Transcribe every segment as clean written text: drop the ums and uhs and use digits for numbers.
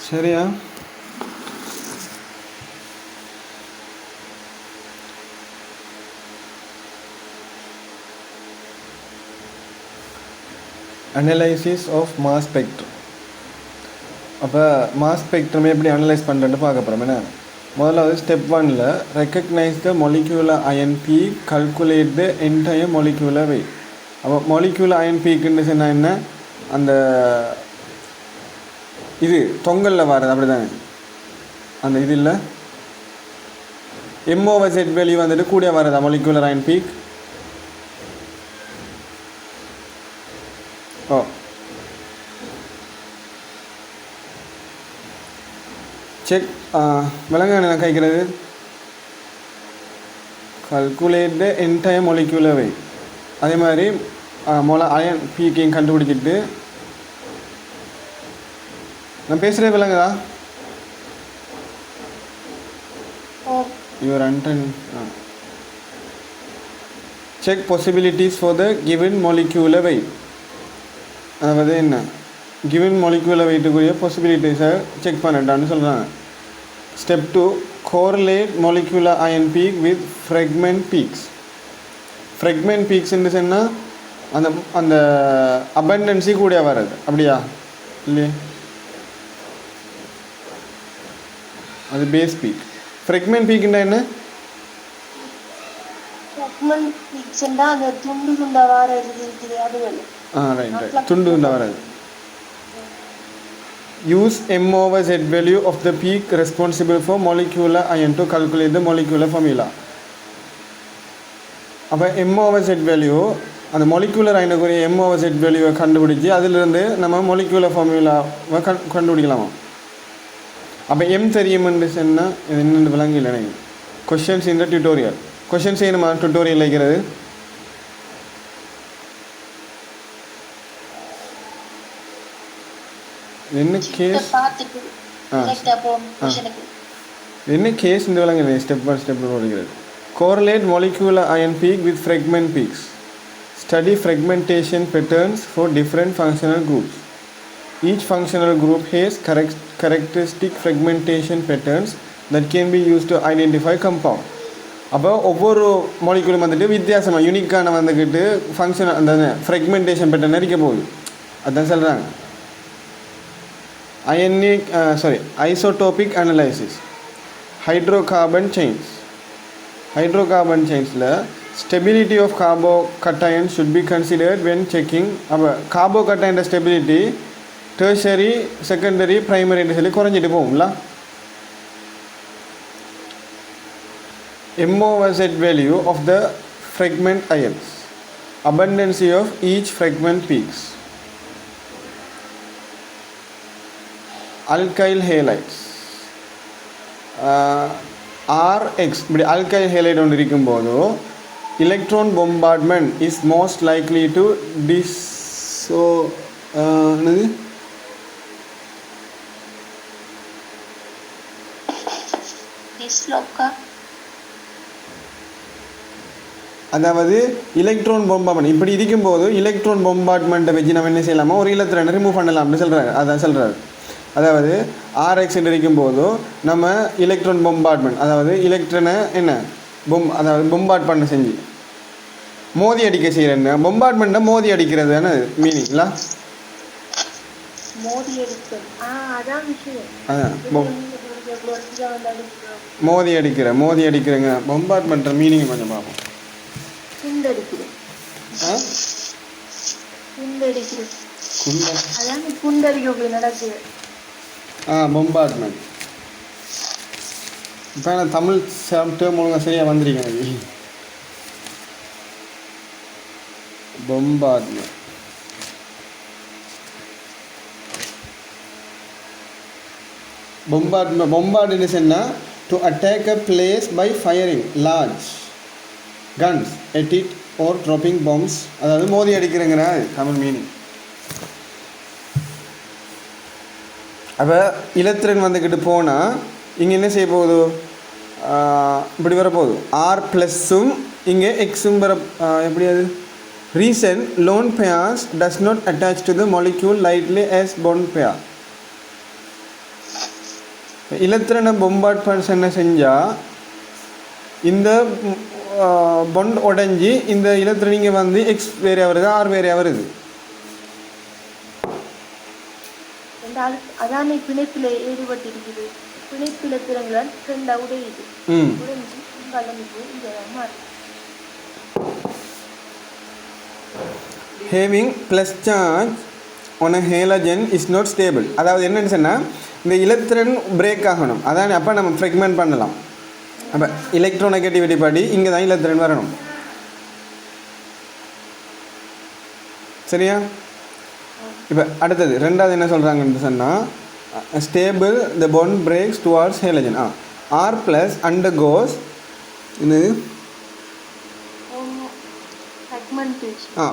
சரியா? Analysis of mass spectrum. அப்போ mass spectrum எப்படி அனலைஸ் பண்ணுறேன்னு பார்க்க போகிறோம். என்ன முதலாவது ஸ்டெப் 1ல் recognise the molecular ion peak, calculate the entire molecular weight. அப்போ மொலிக்யூலர் அயன் பீக்குன்னு சொன்னால் என்ன, அந்த இது தொங்கலில் வர்றது அப்படி தானே, அந்த இது இல்லை எம்ஓவர்செட் வேல்யூ வந்துட்டு கூட வர்றதா மொலிக்யூலர் அயன் பீக். ஓ செக் விலங்கு நான் கைக்கிறது. Calculate the entire molecular weight. அதே மாதிரி அயன் பீக்கையும் கண்டுபிடிச்சிட்டு நான் பேசுகிறது விலங்குதா? Your and then check possibilities for the given molecular weight. அதாவது என்ன, கிவன் மொலிக்யூலர் வெயிட்டுக்குரிய பாசிபிலிட்டிஸை செக் பண்ணட்டான்னு சொல்கிறாங்க. Step 2 correlate molecular ion peak with fragment peaks. Fragment பீக்ஸ்ன்னு சொன்னால் அந்த அந்த அபண்டன்சி கூட வர்றது அப்படியா இல்லையே, அது பேஸ் பீக். ஃப்ரெக்மெண்ட் பீக்குன்னா என்ன? ஃப்ரெக்மெண்ட் பீக்ஸ்னா அந்த துண்டு துண்டா வர்றது இருக்குது அதுவல்ல. ரைட் ரைட், துண்டு துண்டா வர்றது. Use m over z value of the peak responsible for molecular ion to calculate the molecular formula. அப்போ m over z value அந்த மொலிக்யூலர் அயனுக்குரிய m over z வேல்யூவை கண்டுபிடிச்சி அதிலிருந்து நம்ம மொலிக்யூலர் ஃபார்முலாவை கண்டுபிடிக்கலாமா. அப்போ எம் தெரியுமென்று சொன்னால் இது என்னென்று விளங்கி இல்லை. கொஷின்ஸ் இந்த டியூட்டோரியல் கொஷின்ஸ் செய்யணுமா டியூட்டோரியல் வைக்கிறது. என்ன கேஸ் என்ன கேஸ் இந்த விளங்குது ஸ்டெப் பை ஸ்டெப் ஓடுகிறது. Correlate molecular ion peak with fragment peaks. Study fragmentation patterns for different functional groups. Each functional group has characteristic fragmentation patterns that can be used to identify compound. அப்போ ஒவ்வொரு மாலிக்யூலும் வந்துட்டு வித்தியாசமாக யூனிக்கான வந்துக்கிட்டு function அந்த fragmentation pattern இருக்க போகுது. அதுதான் சொல்கிறாங்க isotopic analysis. Hydrocarbon chains. Hydrocarbon செயின்ஸில் stability of carbocation should be considered when checking. அப்போ கார்போகட்டைன் ஸ்டெபிலிட்டி டெர்ஷரி, செகண்டரி, ப்ரைமரின்னு சொல்லி குறைஞ்சிட்டு போகும்ல. m over z value of the fragment ions, abundancy of each fragment peaks. Alkyl halides Rx இப்படி alkyl halide ஒன்று இருக்கும்போது electron bombardment is most likely to என்னது அதாவது electron பொம்பார்ட்மெண்ட் இப்படி இருக்கும்போது எலக்ட்ரான் பொம்பார்ட்மெண்ட்டை வச்சு நம்ம என்ன செய்யலாமா ஒரு எலக்ட்ரானை ரிமூவ் பண்ணலாம்னு சொல்கிறாரு. அதான் சொல்கிறாரு. அதாவது ஆர்எக்ஸ் இருக்கும்போது நம்ம எலக்ட்ரான் பொம்பார்ட்மெண்ட் அதாவது எலக்ட்ரானை என்ன அதாவது பொம்பார்ட் பண்ண செஞ்சு மோதி அடிக்க செய்கிறேன்னு பொம்பார்ட்மெண்ட்டை மோதி அடிக்கிறது தானே மீனிங்ல. மோதி அடிக்கிறேங்க பொம்பார்ட் பண்ணுற மீனிங் கொஞ்சம் பார்ப்போம். பொம்பார்ட்மெண்ட். இப்போ நான் தமிழ் டேர்ம் ஒழுங்காக சரியாக வந்திருக்கேன். பொம்பார்ட்மெண்ட் bombardment சொன்னால் to attack a place by firing large guns at it or dropping bombs. அதாவது மோதி அடிக்கிறேங்கிற தமிழ் மீனிங். அப்போ இலத்திரன் வந்துக்கிட்டு போனால் இங்கே என்ன செய்ய போகுது, இப்படி வரப்போகுது. ஆர் ப்ளஸ்ஸும் இங்கே எக்ஸும் வர எப்படி அது reason lone pairs does not attach to the molecule lightly as bond pair. இலத்திரனை பொம்பாட் செஞ்சால் இந்த பொண்ட் உடஞ்சி இந்த இலத்திரனிங்க வந்து எக்ஸ் வேறையாக வருது, ஆர் வேறையாக வருது. அதானே பிணைப்பில் ஈடுபட்டிருக்குது. பிணைப்பு இலத்திரங்கள் ரெண்டா உடையுது. உடைஞ்சு கலந்து இந்த மாதிரி. Having plus charge on a halogen is not stable. அதாவது என்னன்னு சொன்னால் இந்த இலத்திரன் பிரேக் ஆகணும். அதான் அப்போ நம்ம ஃப்ரெக்மெண்ட் பண்ணலாம். அப்போ எலக்ட்ரோநெகட்டிவிட்டி படி இங்கே தான் இலத்திரன் வரணும். சரியா? இப்போ அடுத்தது ரெண்டாவது என்ன சொல்கிறாங்கன்னு சொன்னால் stable the bond breaks towards halogen. R plus undergoes இது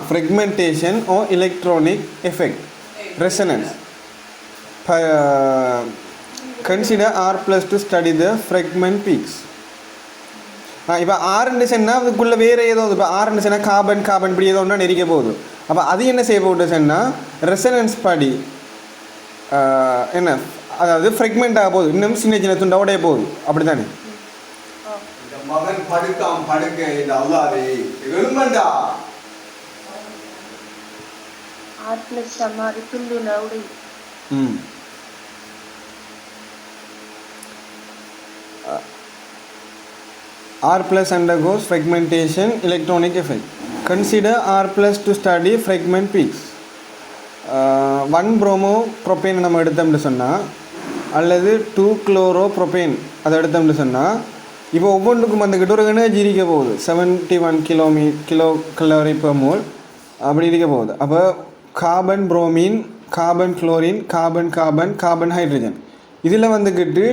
fragmentation or electronic effect resonance. Consider R plus to study the fragment peaks. இப்போ ஆர்ன்னு சொன்னால் அதுக்குள்ளே வேறு ஏதோ இப்போ ஆர்ன்னு சொன்னால் கார்பன் இப்படி ஏதோ ஒன்றா நெரிக்க போகுது. அப்போ அது என்ன செய்ய போகுது சொன்னால் ரெசனன்ஸ் படி என்ன அதாவது ஃப்ரெக்மெண்ட் ஆக போகுது, இன்னும் சின்ன சின்ன துண்டா உடைய போகுது. அப்படி தானே? R plus undergoes fragmentation electronic effect. Consider R plus to study fragment peaks. 1 bromo propane நம்ம எடுத்தோம்னு சொன்னால் அல்லது 2 chloro propane அதை எடுத்தோம்னு சொன்னால் இப்போ ஒவ்வொன்றுக்கும் வந்துக்கிட்டு ஒரு எனர்ஜி இருக்க போகுது. 71 கிலோ கலோரி per mole அப்படி இருக்க போகுது. அப்போ carbon bromine, carbon chlorine, carbon hydrogen இதில் வந்துக்கிட்டு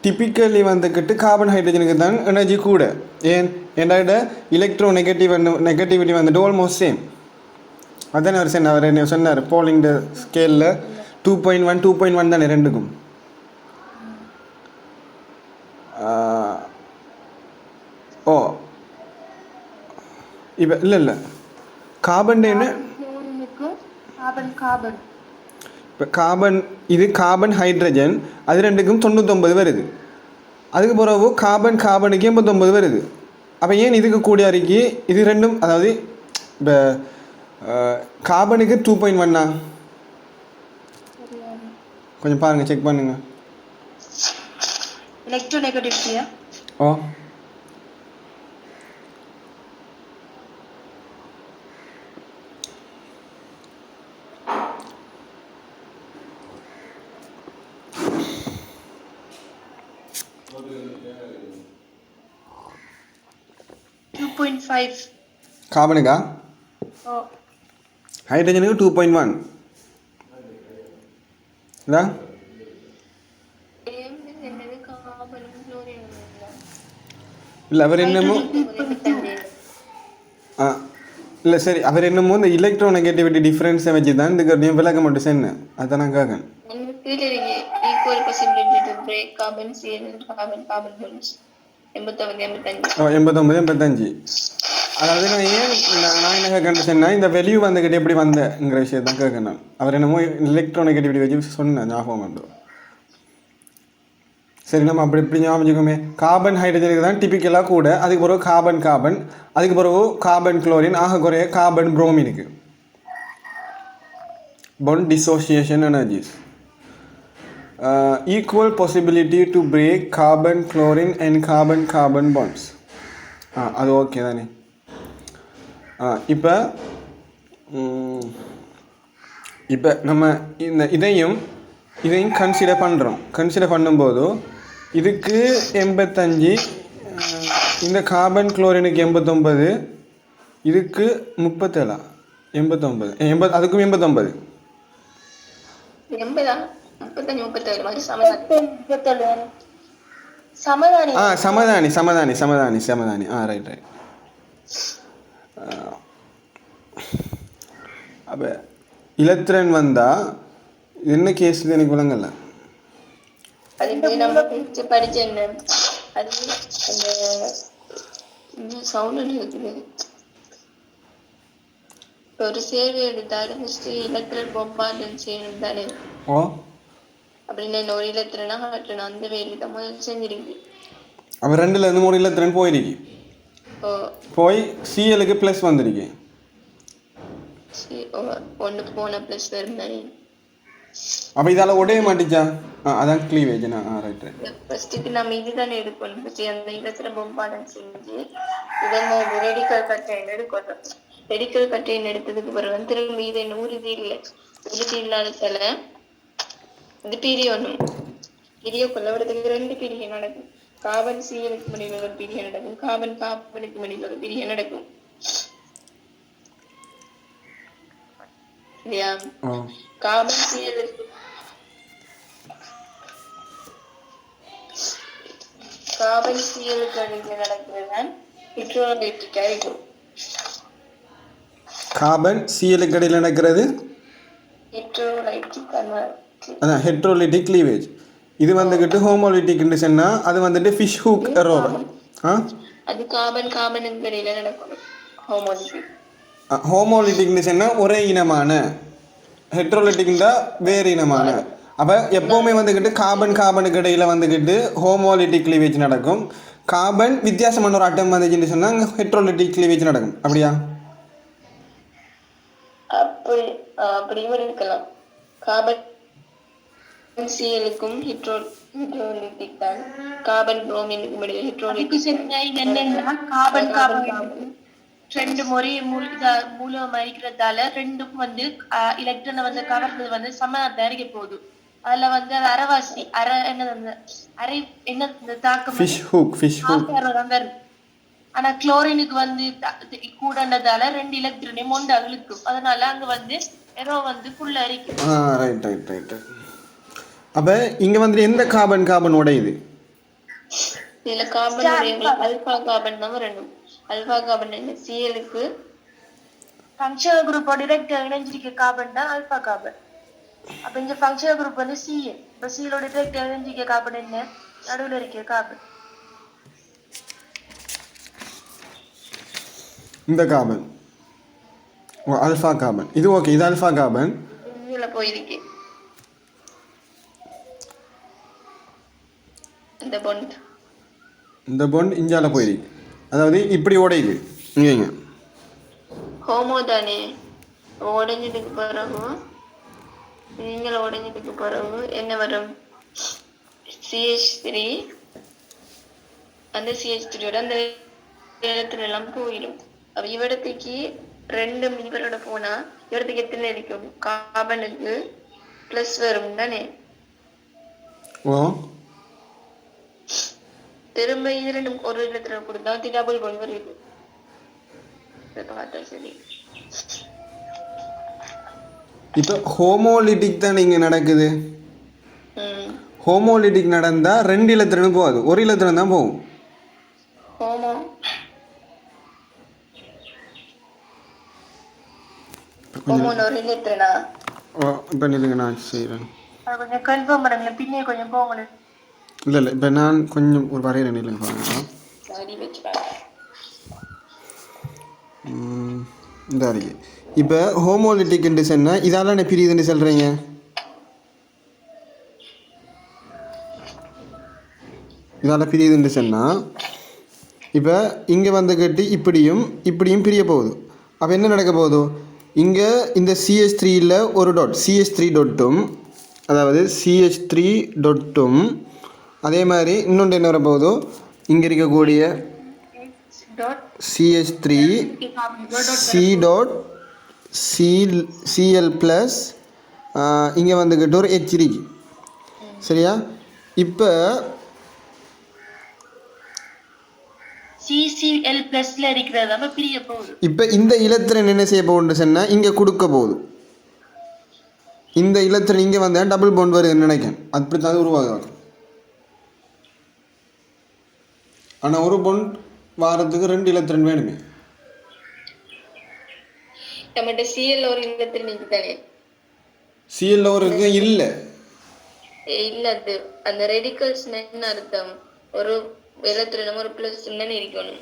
டிப்பிக்கலி வந்துக்கிட்டு கார்பன் ஹைட்ரஜனுக்கு தான் எனர்ஜி கூட. ஏன் என்னோட நெகட்டிவிட்டி வந்துட்டு ஆல்மோஸ்ட் சேம். அதான் அவர் என்ன சொன்னார், போலிங் ஸ்கேலில் 2.1 தானே ரெண்டுக்கும். ஓ இப்போ இல்லை கார்பன் என்ன இப்போ இது கார்பன் ஹைட்ரஜன் அது ரெண்டுக்கும் 99 வருது. அதுக்கு பிறகு கார்பனுக்கு 89 வருது. அப்போ ஏன் இதுக்கு கூடிய அறிக்கை இது ரெண்டும், அதாவது இப்போ கார்பனுக்கு 2.1 கொஞ்சம் பாருங்கள், செக் பண்ணுங்க. எலக்ட்ரோநெகட்டிவிட்டியா? ஓ 2.5 கார்பனுக்கா? ஹைட்ரஜனுக்கு 2.1 இல்லை? இல்லை அவர் என்னமோ இல்லை சரி, அவர் என்னமோ இந்த எலக்ட்ரோநெகட்டிவிட்டி டிஃப்ரென்ஸை வச்சு தான் இதுக்கு விளக்க மட்டும் சொன்னேன். அதான் நான் கேட்கேன். 89 அதாவது நான் என்ன கேட்கறேன்னு சொன்னால் இந்த வெளியூ வந்துக்கிட்டு எப்படி வந்தேங்கிற விஷயத்தான் கேட்கணும். அவர் என்னமோ எலக்ட்ரோநெகட்டிவிட்டி வச்சு சொன்னேன், ஞாபகம் வந்து. சரி, நம்ம அப்படி இப்படி ஞாபகம். கார்பன் ஹைட்ரஜனுக்கு தான் டிப்பிக்கலாக கூட, அதுக்கு பிறகு கார்பன் அதுக்கு பிறகு கார்பன் குளோரின், ஆக குறைய carbon புரோமினுக்கு bond dissociation energies. Equal possibility to break carbon chlorine and carbon bonds. அது ஓகே தானே? இப்போ நம்ம இதையும் கன்சிடர் பண்ணும்போது இதுக்கு 85, இந்த கார்பன் குளோரினுக்கு 89, இதுக்கு 37, 89 அதுக்கும் 89 சமதானி. ரைட். அப்போ இலத்திரன் வந்தால் என்ன கேஸ் எனக்கு விளங்கல. ஒரு சேர்வை எடுத்தாலும் எலக்ட்ரன் பொம்பார்டன் செய்யணும் தானே? ஓ அப்படின்னு ஒரு இலத்திரனா காட்டணும். அந்த வேலை தான் முதல் செஞ்சிருக்கு. அப்போ 2லேருந்து 3 இலத்திரன் போயிருக்கு. போய் சிஎலுக்கு ப்ளஸ் வந்துருக்கு. ஒன்று போன ப்ளஸ் வரும் தானே. அப்போ இதால் உடைய மாட்டிச்சா? அதான் கிளீவேஜ். Right right. ஃபஸ்ட்டுக்கு நம்ம இதுதானே எடுக்கணும். ஃபஸ்ட்டு அந்த இலத்திரம் பொம்பாடம் செஞ்சு இதை ரெடிக்கல் கட்டைன்னு எடுக்கணும். ரெடிக்கல் கட்டைன்னு எடுத்ததுக்கு பிறகு திரும்பி இதை உறுதி இல்லாததால இது பிரியணும். பிரிய கொள்ளவிடத்துக்கு 2 பிரியம் நடக்கும். கார்பன் சிஎலுக்கு மடியில் ஒரு பிரியம் நடக்கும், கார்பன் கார்பனுக்கு மடியில் ஒரு பிரியம் நடக்கும். இல்லையா? கார்பன் சிஎலுக்கு அடியில் நடக்கிறதுதான் ஹெட்ரோலைட்டிக் ஆகும். கார்பன் சிஎலுக்கு அடியில் நடக்கிறது அதான் ஹெட்ரோலிட்டிக் கிளீவேஜ். இது வந்துக்கிட்டு ஹோமோலிட்டிக்னு சொன்னால் அது வந்துட்டு ஃபிஷ் ஹூக் எரோர். அது கார்பனுக்கு இடையில நடக்கும். ஹோமோலிட்டிக்னு சொன்னால் ஒரே இனமான, ஹெட்ரோலிட்டிக்னா வேறு இனமான. அப்போ எப்போவுமே வந்துக்கிட்டு கார்பனுக்கு இடையில் வந்துக்கிட்டு ஹோமோலிட்டிக் கிளீவேஜ் நடக்கும். கார்பன் வித்தியாசமான ஒரு அட்டம் வந்துச்சுன்னு சொன்னால் அங்கே ஹெட்ரோலிட்டிக் கிளீவேஜ் நடக்கும். அப்படியா? அப்படியும் இருக்கலாம். கார்பன் சிஎலுக்கும் ஹெட்ரோலிட்டிக் தான். கார்பன் புரோமினுக்கும் இடையில ஹெட்ரோலிட்டிக். என்னன்னா கார்பன் ரெண்டு முறை மூலம் இருக்கிறதால ரெண்டும் எலக்ட்ரானை கவர்றது சமனாக இருக்க போகுது. அதுல அது அரைவாசி அரை என்ன தாக்கம். ஆனா குளோரினுக்கு கூடன்றதால 2 எலக்ட்ரானையும் ஒன்று அழுக்கும். அதனால அங்க ஏதோ புள்ள அரிக்கும். Right right right. அப்ப இங்க எந்த கார்பன் உடையுது? இதுல கார்பன் அல்பா கார்பன் தான் வரணும். அல்பா கார்பன் என்ன சிஎலுக்கு ஃபங்க்ஷனல் குரூப்போட டைரக்டா இணைஞ்சிருக்க கார்பன் தான் அல்பா கார்பன். அப்ப இந்த ஃபங்க்ஷனல் குரூப் சிஎ. இப்ப சிஎலோட டைரக்டா இணைஞ்சிருக்க கார்பன் என்ன? நடுவுல இருக்க கார்பன். இந்த கார்பன் அல்பா கார்பன். இது ஓகே, இது அல்பா கார்பன். இதுல போயிருக்கு இந்த பாண்ட் இஞ்சால போயிருக்கு. அதாவது இப்படி உடையுது. இங்க ஹோமோ தானே. உடைஞ்சதுக்கு பிறகு நீங்கள உடைஞ்சதுக்கு பிறகு என்ன வரும்? CH3. அந்த CH3யோட அந்த இடத்துல எல்லாம் போயிடும். அப்ப இவடத்துக்கு 2 இவரோட போனா இவடத்துக்கு எத்தனை இருக்கும்? கார்பனுக்கு பிளஸ் வரும் தானே. திரும்ப இது 2 ஒரு இடத்துல கொடுத்தா டபுள் பாண்ட் வருது. சரி. இப்போ ஹோமோலிட்டிக் தான் இங்கே நடக்குது. ஹோமோலிட்டிக் நடந்தா 2 இலத்திரனும் போகாது, ஒரு இலத்திரன் தான் போகும். இப்போ நில்லுங்க, நான் செய்கிறேன். கொஞ்சம் கன்ஃபார்ம் பண்ணுங்களேன். பின்னே கொஞ்சம் போங்களேன். இல்லை இப்போ நான் கொஞ்சம் ஒரு வரையிறேன். இல்லைங்க பாருங்க. இந்த அறிக்கை இப்போ ஹோமோலிட்டிக்னு சொன்னால் இதால் என்ன பிரியுதுன்னு சொல்கிறீங்க? இதால் பிரியுதுன்னு சொன்னால் இப்போ இங்கே வந்துக்கிட்டு இப்படியும் பிரிய போகுது. அப்போ என்ன நடக்க போகுது? இங்கே இந்த CH3யில் ஒரு டாட், CH3 டாட்டும், அதாவது CH3 டாட்டும், அதே மாதிரி இன்னொன்று என்ன வரப்போகுதோ இங்கே இருக்கக்கூடிய CH3 C dot Cl plus இங்கே வந்துக்கிட்டு ஒரு H இருக்கு. சரியா? இப்போ CCl ப்ளஸ்ல இருக்கிறது பிரிய போகுது. இப்போ இந்த இலத்திரன் என்ன செய்ய போகுதுன்னு சொன்னால் இங்கே கொடுக்க போகுது. இந்த இலத்திரன் இங்கே வந்தால் டபுள் பாண்ட் வருதுன்னு நினைக்கிறேன். அப்படி தான் உருவாகுது. ஆனால் ஒரு பாண்ட் வாரத்துக்கு 2 இலத்திரன் வேணுமே. நம்மகிட்ட சிஎல் ஒரு இலத்திரன் இருக்குதானே. சிஎல் ஒரு இல்லை. அது அந்த ரெடிகல்ஸ் என்ன அர்த்தம்? ஒரு இலத்திரனும் ஒரு பிளஸ் தானே இருக்கணும்.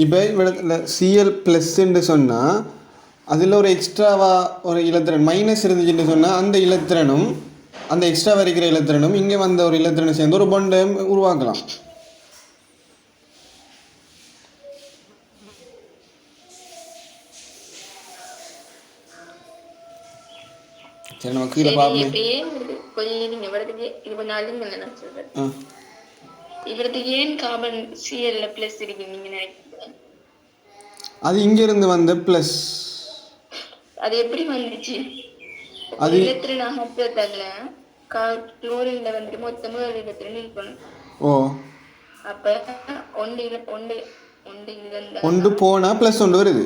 இப்போ இவ்வளோ சிஎல் ப்ளஸ்ன்னு சொன்னால் அதில் ஒரு எக்ஸ்ட்ராவாக ஒரு இலத்திரன் மைனஸ் இருந்துச்சுன்னு சொன்னால் அந்த இலத்திரனும் அந்த எக்ஸ்ட்ரா வரைக்கிற இலத்திரனும் இங்கே வந்த ஒரு இலத்திரனை சேர்ந்து ஒரு பாண்டை உருவாக்கலாம். சரி நம்ம கீழே பார்ப்போம். இவரது ஏன் கார்பன் சிஎல்ல பிளஸ் இருக்கு நீங்க நினைக்கிறீங்க? அது இங்க இருந்து வந்த பிளஸ். அது எப்படி வந்துச்சு? அது எலக்ட்ரான் ஆகத்தல குளோரின்ல வந்து மொத்தமா ஒரு எலக்ட்ரான் இருக்கணும். ஓ அப்ப ஒன்று போனா பிளஸ் ஒன்று வருது.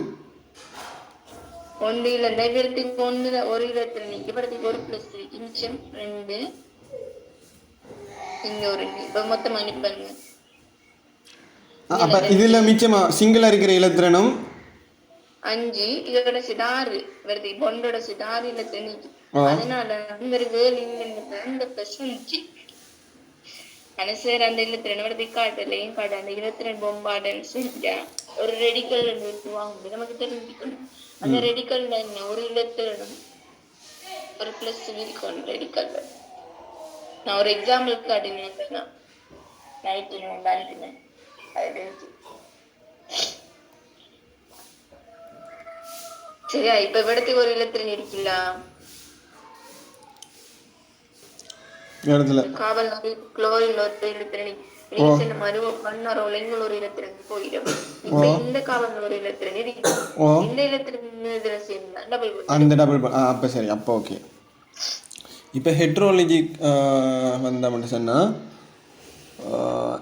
ஒன்று இல்ல இவரத்துக்கு ஒன்று ஒரு எலக்ட்ரான் இவரத்துக்கு ஒரு பிளஸ் இன்ச்சம் 2 இங்க ஒரு இப்ப மொத்தமா அனுப்பாங்க. அப்ப இதுல மிச்சமா சிங்கிளா இருக்கிற இலத்திரனும் 5 இதோட 6 வருது. பொண்டோட 6 இலத்திரன். அதனால இவருக்கு இந்த பிளஸ் வந்துச்சு. அனசர் அந்த இலத்திரன் வருது காட்டலையும் காட்ட அந்த இலத்திரன் பொம்பாடன் செஞ்சா ஒரு ரெடிக்கல் வாங்க நமக்கு தெரிஞ்சுக்கணும். அந்த ரெடிக்கல் என்ன ஒரு இலத்திரனும் ஒரு பிளஸ் இருக்கணும் ரெடிக்கல். நான் ஒரு எக்ஸாம்பிள் காட்டினேன். சரியா? இப்ப விடத்துக்கு ஒரு இலத்திரன் இருக்குல்ல காவல் குளோரின் ஒரு இலத்திரன் ஒரு இலத்திரன் போயிடும். இப்ப இந்த காவல் ஒரு இலத்திரன் இருக்கு. இந்த இலத்திரன் இதுல சேர்ந்தா டபுள் அப்ப சரி அப்ப ஓகே. இப்போ ஹெட்ரோலஜிக் வந்தோம்னு சொன்னால்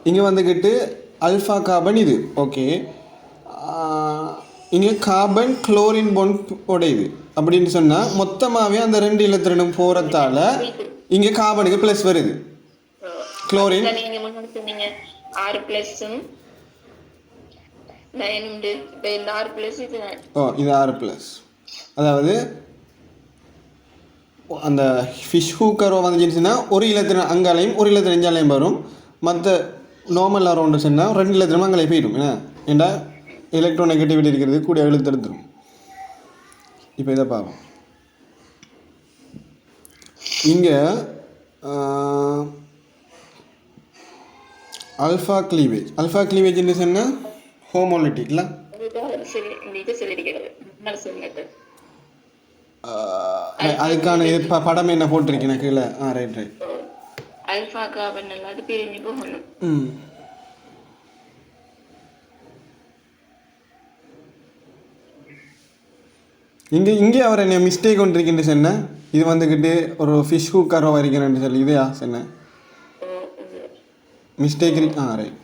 இங்கே வந்துக்கிட்டு அல்ஃபா கார்பன் இது ஓகே. இங்கே கார்பன் குளோரின் பாண்ட் உடையுது அப்படின்னு சொன்னால் மொத்தமாகவே அந்த 2 இலத்திரனும் போகிறதால இங்கே கார்பனுக்கு ப்ளஸ் வருது. குளோரின் நீங்கள் முன்னாடி சொன்னீங்க 6 ப்ளஸ்ஸும் 9 உண்டு. இப்போ இந்த 6 ப்ளஸ் இது இது 6 ப்ளஸ். அதாவது அந்த ஃபிஷ் ஹூக்கரோ வந்துச்சுன்னா ஒரு இலத்திரன் அங்காலையும் ஒரு இலத்திரன் இஞ்சாலையும் வரும். மற்ற நார்மல் அரௌண்டு சொன்னால் 2 இலத்திரமும் அங்காலையும் போயிடும். ஏன்னா எலக்ட்ரோ நெகட்டிவிட்டி இருக்கிறது கூட இழுத்தெடுத்துடும். இப்போ இதை பார்ப்போம். இங்கே அல்ஃபா கிளீவேஜ்னு சொன்னால் ஹோமோலிட்டிக் இல்லை அதுக்கான படம் என்ன போட்டிருக்கேன் கீழே. ரைட் அல்ஃபா கார்பன் அது பிரிஞ்சு போகணும். இங்கே அவர் என்ன மிஸ்டேக் ஒன்று இருக்குன்னு சொன்னேன். இது வந்துக்கிட்டு ஒரு ஃபிஷ் ஹூக்கரோ வரைக்கணும்னு சொல்லி இதையா சொன்னேன் மிஸ்டேக் இருக்கு. Right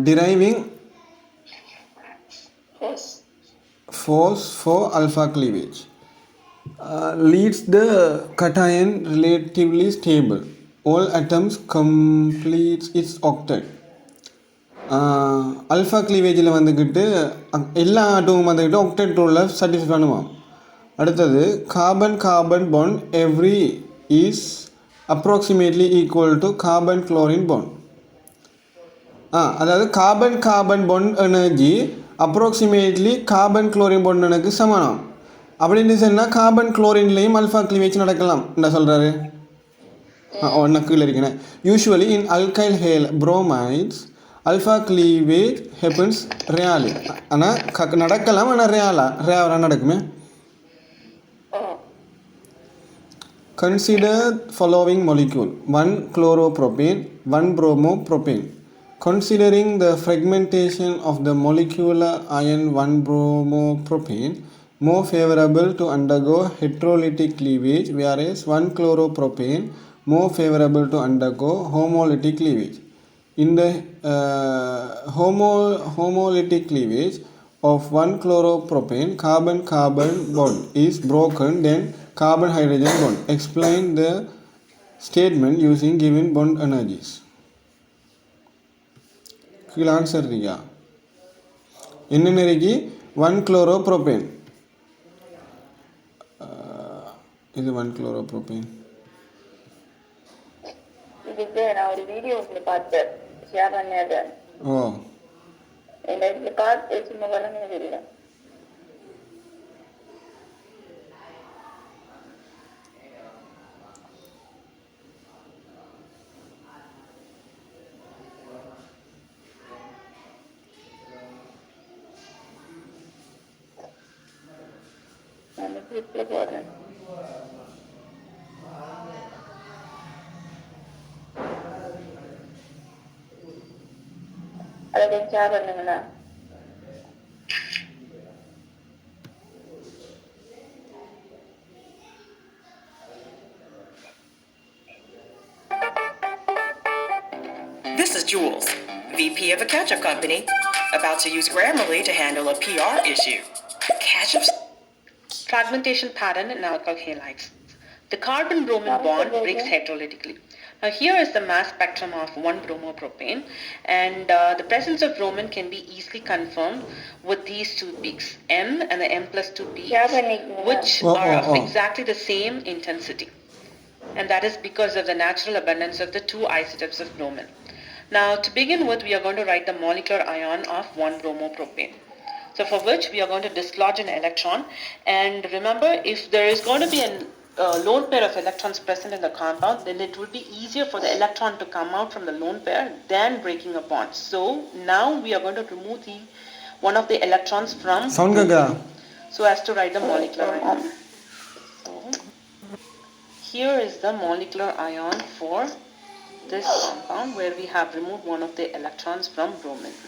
deriving force for alpha cleavage leads the cation relatively stable. All atoms completes its octet. Alpha கிளீவேஜில் வந்துக்கிட்டு எல்லா ஆட்டமும் வந்துக்கிட்டு ஒக்டெட் ரூலில் சாட்டிஸ்ஃபை பண்ணுவான். அடுத்தது carbon bond every is approximately equal to carbon chlorine bond. அதாவது carbon bond energy approximately carbon chlorine bond எனக்கு சமானம் அப்படின்னு சொன்னால் கார்பன் குளோரின்லேயும் அல்ஃபா கிளீவேஜ் நடக்கலாம் என்ன சொல்கிறாரு. ஒன்று கீழே இருக்கேன். Usually in alkyl halide bromides alpha cleavage happens really. ஆனால் நடக்கலாம். ஆனால் ரேவராக நடக்குமே. Consider following molecule: 1 chloropropane, 1 bromopropane. Considering the fragmentation of the molecular ion 1 bromopropane more favorable to undergo heterolytic cleavage, whereas 1 chloropropane more favorable to undergo homolytic cleavage. In the homolytic cleavage of 1 chloropropane, carbon bond is broken, then carbon hydrogen bond. Explain the statement using given bond energies. கீழே answer இருக்கா? என்னென்ன இருக்கு? 1 chloropropane. இது 1 chloropropane. இதுக்கு நான் ஒரு video ஒன்று பார்த்தேன், ஷேர் பண்ணாத. ஓ இந்த இடத்துல பார்த்து சும்மா வழங்கினது இல்லை. அந்த கிளிப்ல போடுறேன். அதை கொஞ்சம் ஷேர் பண்ணுங்களா? This is Jules, VP of a ketchup company, about to use Grammarly to handle a PR issue. Ketchup fragmentation pattern in alkyl halides. The carbon-bromine bond breaks heterolytically. Now here is the mass spectrum of 1-bromopropane, and the presence of bromine can be easily confirmed with these two peaks, M and the M plus 2 peaks, which are of exactly the same intensity. And that is because of the natural abundance of the two isotopes of bromine. Now, to begin with, we are going to write the molecular ion of 1-bromopropane. So for which we are going to dislodge an electron. And remember, if there is going to be a lone pair of electrons present in the compound, then it will be easier for the electron to come out from the lone pair than breaking a bond. So now we are going to remove one of the electrons from so as to write the molecular ion. So here is the molecular ion for this compound where we have removed one of the electrons from bromine.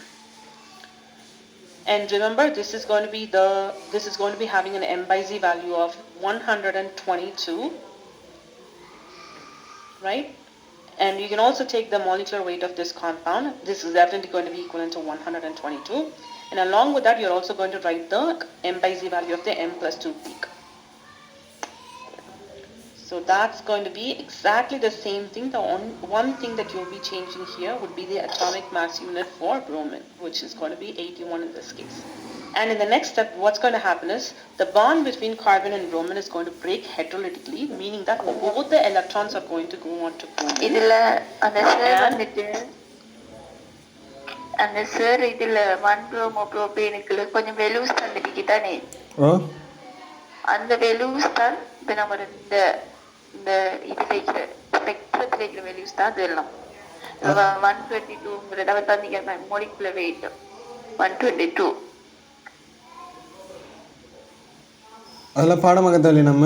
And remember, this is going to be having an M by Z value of 122, right? And you can also take the molecular weight of this compound. This is definitely going to be equivalent to 122. And along with that, you're also going to write the M by Z value of the M plus 2 peak. So that's going to be exactly the same thing. The one thing that you'll be changing here would be the atomic mass unit for bromine, which is going to be 81 in this case. And in the next step, what's going to happen is the bond between carbon and bromine is going to break heterolytically, meaning that both the electrons are going to go on to bromine. அந்த sir இதுல 1-bromopropane கொஞ்சம் வெலூஸ் தந்துக்கிட்டானே, அந்த வெலூஸ் தான் இப்ப நம்ம இந்த இந்த இதுல ஸ்பெக்ட்ரத்துல இருக்கிற வெலூஸ் தான் அதெல்லாம் 122 அவர் தந்திக்க மோலிகுலர் வெயிட் 122. அதெல்லாம் பாடமாக தள்ளி நம்ம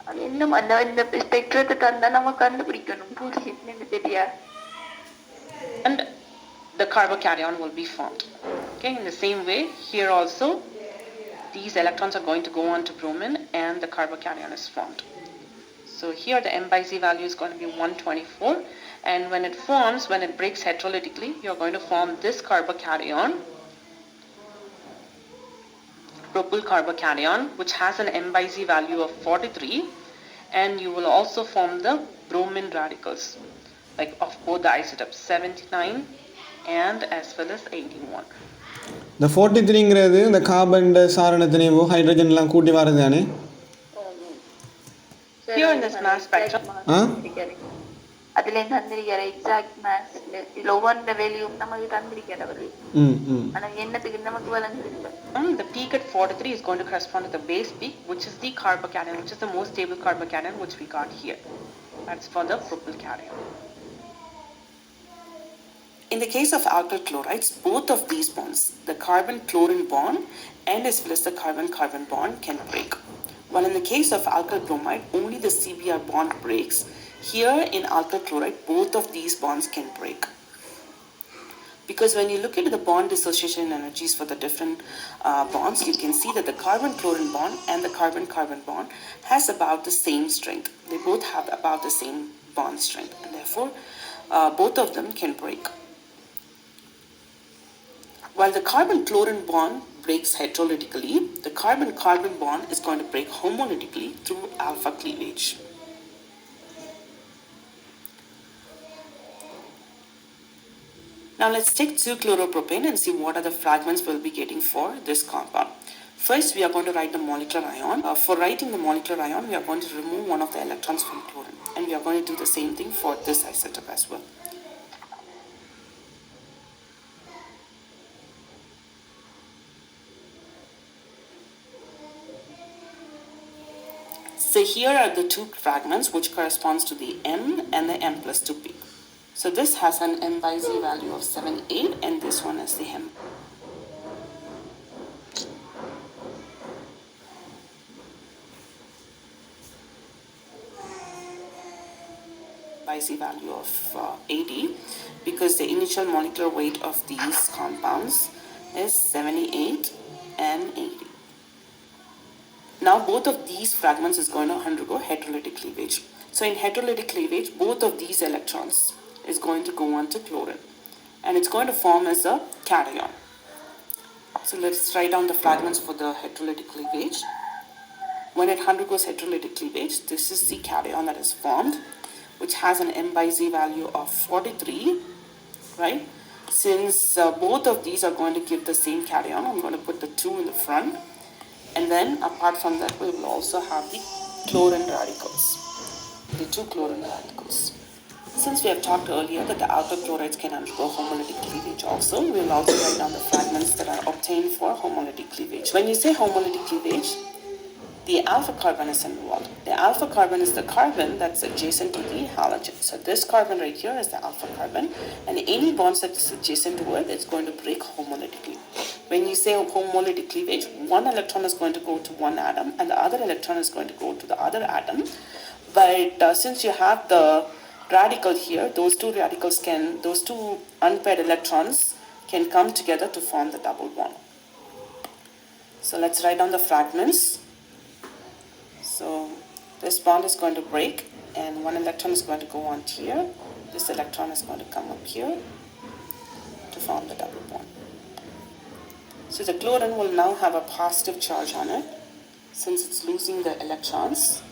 அது இன்னும் அந்த இந்த ஸ்பெக்ட்ரத்தை தந்தா நம்ம கண்டுபிடிக்கணும், புரியுது தெரியா? And the carbocation will be formed. Okay, in the same way, here also, these electrons are going to go on to bromine and the carbocation is formed. So here the M by Z value is going to be 124, and when it forms, when it breaks heterolytically, you're going to form this carbocation, propyl carbocation, which has an M by Z value of 43, and you will also form the bromine radicals, like of both the isotopes, 79 and as well as 81. இந்த 43ங்கிறது இந்த carbon சாரணத்தினையோ ஹைட்ரஜன்லாம் கூட்டி வரது தானே? Here in this mass spectrum, அதுல தந்திரிக்கிற exact mass இல்ல ஒவ்வொரு வேல்யூம் நமக்கு தந்திரிக்கிறவர், ஆனா என்னத்துக்கு நமக்கு வழங்குது. The peak at 43 is going to correspond to the base peak, which is the carbocation, which is the most stable carbocation which we got here. That's for the propyl cation. In the case of alkyl chlorides, both of these bonds, the carbon-chlorine bond and as well as the carbon-carbon bond, can break. While in the case of alkyl bromide, only the CBr bond breaks. Here in alkyl chloride, both of these bonds can break. Because when you look at the bond dissociation energies for the different bonds, you can see that the carbon-chlorine bond and the carbon-carbon bond has about the same strength. They both have about the same bond strength, and therefore both of them can break. While the carbon-chlorine bond breaks heterolytically, the carbon-carbon bond is going to break homolytically through alpha cleavage. Now let's take 2-chloropropane and see what are the fragments we'll be getting for this compound. First, we are going to write the molecular ion. For writing the molecular ion, we are going to remove one of the electrons from chlorine. And we are going to do the same thing for this isotope as well. So here are the two fragments which corresponds to the M and the M plus 2 peak. So this has an M by Z value of 7.8 and this one is the M by Z value of 80 because the initial molecular weight of these compounds is 78 and 80. Now both of these fragments is going to undergo heterolytic cleavage. So in heterolytic cleavage, both of these electrons is going to go on to chlorine. And it's going to form as a cation. So let's write down the fragments for the heterolytic cleavage. When it undergoes heterolytic cleavage, this is the cation that is formed, which has an M by Z value of 43, right? Since both of these are going to give the same cation, I'm going to put the 2 in the front. And then apart from that, we will also have the chlorine radicals, the 2 chlorine radicals. Since we have talked earlier that the alpha chlorides can undergo homolytic cleavage also, we will also write down the fragments that are obtained for homolytic cleavage. When you say homolytic cleavage, the alpha carbon is involved. The alpha carbon is the carbon that's adjacent to the halogen. So this carbon right here is the alpha carbon, and any bonds that is adjacent to it, it's going to break homolytically. When you say homolytic cleavage, one electron is going to go to one atom, and the other electron is going to go to the other atom. But since you have the radical here, those two unpaired electrons can come together to form the double bond. So let's write down the fragments. So this bond is going to break and one electron is going to go on here. This electron is going to come up here to form the double bond. So the chlorine will now have a positive charge on it since it's losing the electrons.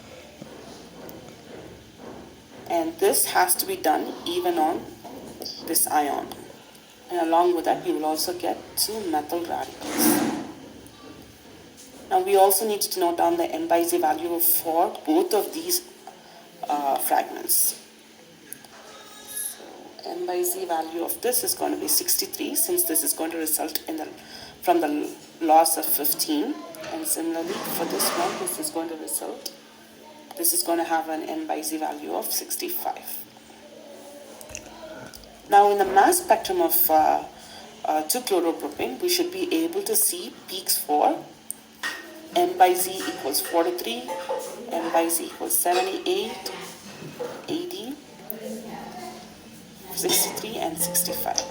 And this has to be done even on this ion. And along with that, you will also get 2 methyl radicals. Now we also need to note down the M by Z value for both of these fragments. So M by Z value of this is going to be 63 since this is going to result from the loss of 15. And similarly for this one, this is going to have an M by Z value of 65. Now in the mass spectrum of 2-chloropropane, we should be able to see peaks for M by Z equals 43, M by Z equals 78, 80, 63, and 65.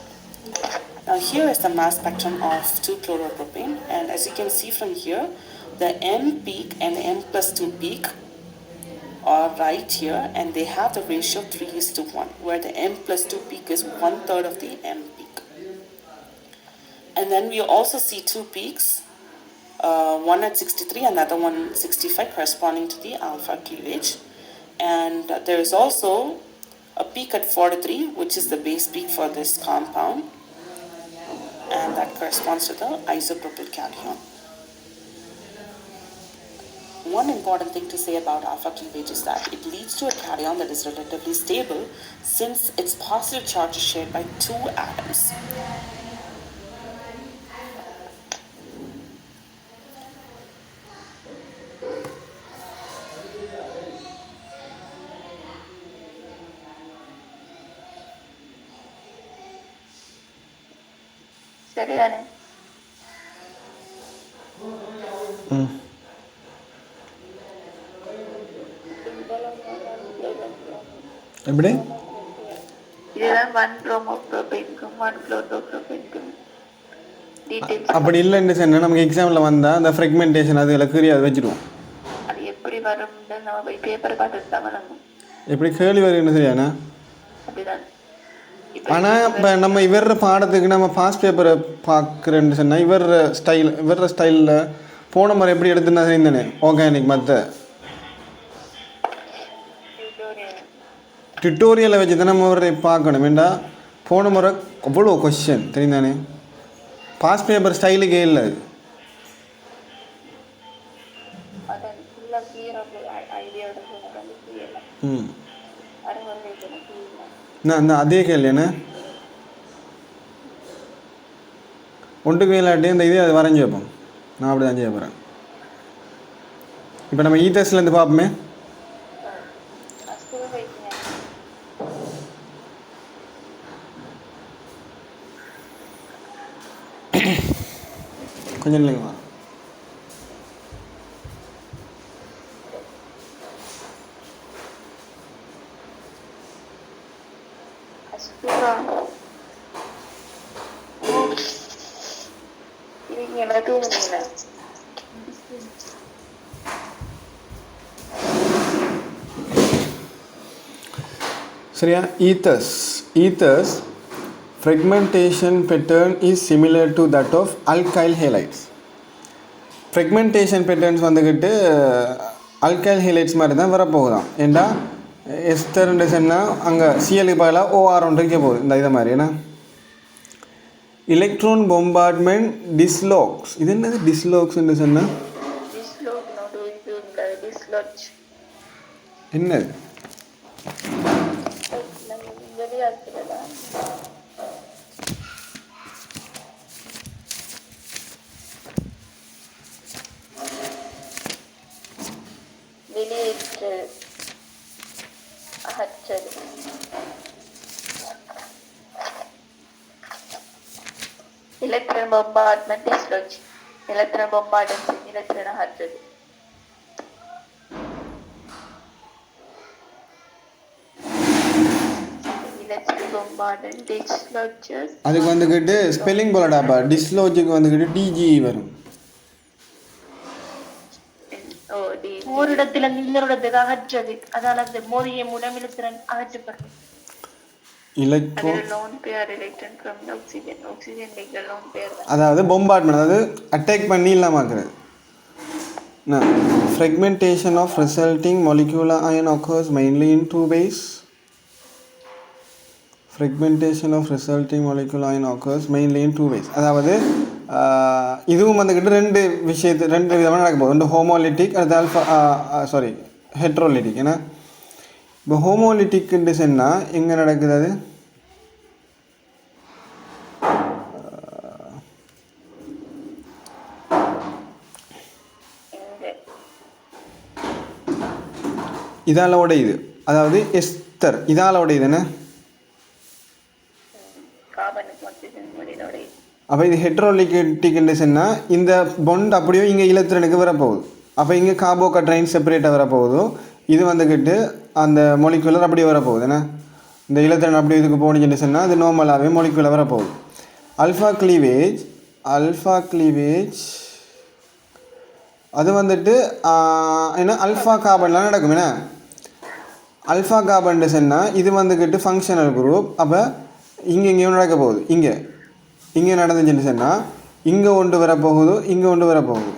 Now here is the mass spectrum of 2-chloropropane, and as you can see from here, the M peak and the M plus 2 peak are right here, and they have the ratio 3:1, where the M plus 2 peak is 1/3 of the M peak. And then we also see 2 peaks, one at 63, another one 65, corresponding to the alpha cleavage. And there is also a peak at 43, which is the base peak for this compound, and that corresponds to the isopropyl cation. One important thing to say about alpha cleavage is that it leads to a cation that is relatively stable since its positive charge is shared by 2 atoms. சரிதானே? எப்படி? இதுதான் 1-bromopropane-க்கும் 1-chlorotropane-க்கும் details. அப்படி இல்லைன்னு சொன்னால் நமக்கு எக்ஸாமில் வந்தால் அந்த ஃப்ரெக்மெண்டேஷன் அது எல்லாம் கீறி அதை வச்சுடுவோம். அது எப்படி வரும்னு நம்ம போய் பேப்பரை பார்த்துட்டு தான் வரணும். எப்படி கேள்வி வருதுன்னு சரியாண்ணா? அப்படிதான். ஆனால் இப்போ நம்ம இவர பாடத்துக்கு நம்ம பாஸ் பேப்பரை பார்க்குறேன்னு சொன்னால் இவர ஸ்டைலில் போன முறை எப்படி எடுத்துனா சரிந்தானே ஆர்கானிக் மற்ற டியூட்டோரியலை வச்சு தான் நம்ம ஒரு பார்க்கணும். ஏண்டா போன முறை அவ்வளோ கொஸ்டின் தெரிந்தானே பாஸ் பேப்பர் ஸ்டைலுக்கே இல்லை அது. ம் அறுபது எனக்கு நான் அதே கேள்விண்ணே ஒன்றுக்கு மேலாட்டி இந்த இது அது வரைஞ்சி வைப்போம். நான் அப்படி தான் செய்ய போகிறேன். இப்போ நம்ம ஈத்தர்ஸ்லேருந்து பார்ப்போமே. ஃபஸ்ட்டு வைக்கிறேன். கொஞ்சம் இல்லைங்களா எனக்கு முடியல. சரியா? ethers fragmentation pattern is similar to that of alkyl halides. fragmentation patterns வந்துக்கிட்டு alkyl halides மாதிரி தான் வரப்போகுதான். ஏண்டா எஸ்டர்ன்னு சொன்னால் அங்கே சிஎலுக்கு பதிலாக ஓஆர் ஒன்று இருக்க போகுது இந்த இதை மாதிரி. ஏன்னா எலக்ட்ரான் பொம்பார்ட்மெண்ட் டிஸ்லோக்ஸ். இது என்னது டிஸ்லோக்ஸ்ன்னு சொன்னால் என்னது? வெளியேற்று அகற்றல். எலக்ட்ரான் பொம்பார்ட்மெண்ட் டிஸ்லோஜ். எலக்ட்ரான் பொம்பார்ட்மெண்ட் எலக்ட்ரான் அகற்றல். அதுக்கு வந்துக்கிட்டு ஸ்பெல்லிங் போலடாப்பா. டிஸ்லோஜுக்கு வந்துக்கிட்டு டிஜி வரும். ஒரு இடத்துல இன்னொரு இடத்துக்கு அகற்றது. அதாவது மோதிய மூலம் இலத்திரன் அகற்றப்படுறது. அதாவது பொம்பார்ட்மெண்ட், அதாவது அட்டாக் பண்ணி இல்லாமக்குறது. Fragmentation of resulting molecular ion occurs mainly in two ways. Fragmentation of resulting molecular ion occurs mainly in two ways. அதாவது இதுவும் வந்துக்கிட்டு ரெண்டு விதமாக நடக்க போகுது. ஒன்று ஹோமோலிட்டிக், அது ஹெட்ரோலிட்டிக். ஏன்னா இப்போ ஹோமோலிட்டிக்னு சொன்னால் எங்கே நடக்குது? அது இதால் உடையுது. அதாவது எஸ்தர் இதால் உடையுது. என்ன அப்போ இது ஹெட்ரோலிட்டிக்னு சொன்னால் இந்த பொண்ட் அப்படியே இங்கே இலத்திரனுக்கு வரப்போகுது. அப்போ இங்கே கார்போகட்ரைன் செப்பரேட்டாக வரப்போகுது. இது வந்துக்கிட்டு அந்த மொலிகுலர் அப்படியே வரப்போகுது. ஏன்னா இந்த இலத்திரன் அப்படி இதுக்கு போனிச்சுன்னு சொன்னால் அது நார்மலாகவே மொலிகுலர் வரப்போகுது. அல்ஃபா கிளீவேஜ் அது வந்துட்டு ஏன்னா அல்ஃபா கார்பன்லாம் நடக்கும். ஏன்னா அல்ஃபா கார்பன் சொன்னால் இது வந்துக்கிட்டு ஃபங்க்ஷனல் குரூப். அப்போ இங்கேயும் நடக்க போகுது. இங்கே நடந்துச்சுன்னு சொன்னால் இங்கே ஒன்று வரப்போகுது, இங்கே ஒன்று வரப்போகுது.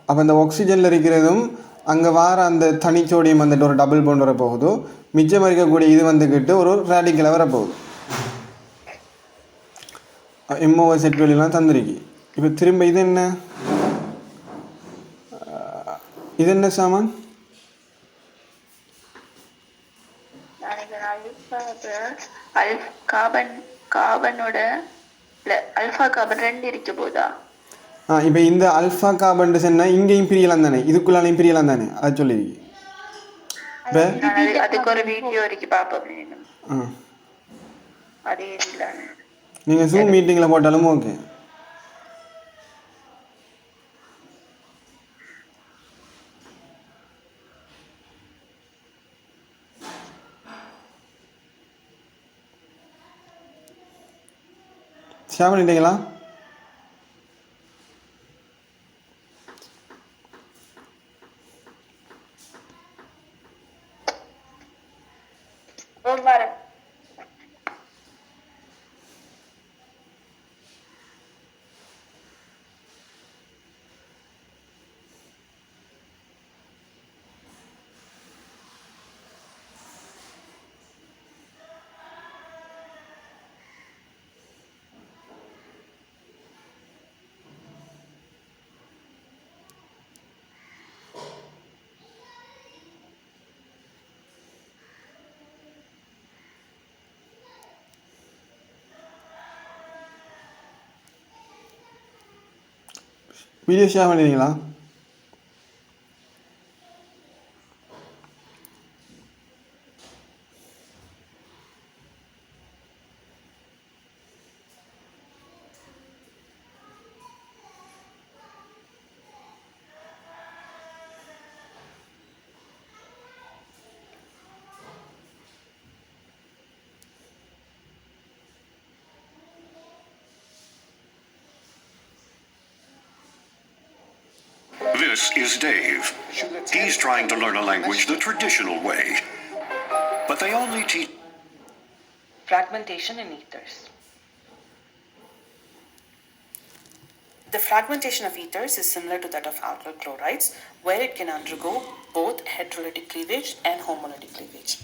அப்போ இந்த ஆக்சிஜனில் இருக்கிறதும் அங்கே வார அந்த தனிச்சோடியம் வந்துட்டு ஒரு டபுள் பாண்ட் வரப்போகுது. மிச்சம் இருக்கக்கூடிய இது வந்துக்கிட்டு ஒரு ரேடிக்கலாக வரப்போகுது. எம்ஓஎஸ் செட் வெளியெல்லாம் தந்துருக்கு. இப்போ திரும்ப இது என்ன சாமான்? கார்பனோட அல்ஃபா கார்பன் 2 இருக்க போதா? இப்போ இந்த அல்ஃபா கார்பன் சொன்னால் இங்கேயும் பிரியலாம் தானே, இதுக்குள்ளாலையும் பிரியலாம் தானே, அது சொல்லியிருக்கு. இப்போ அதுக்கு ஒரு வீடியோ இருக்கு பார்ப்போம். அதே இல்லை, நீங்கள் ஜூம் மீட்டிங்கில் போட்டாலும் ஓகே. ஷேர் பண்ணிட்டீங்களா? வீடியோ ஷேர் பண்ணிடுறீங்களா? This is Dave. He's trying to learn a language the traditional way. But they only teach Fragmentation in ethers. The fragmentation of ethers is similar to that of alkyl chlorides, where it can undergo both heterolytic cleavage and homolytic cleavage.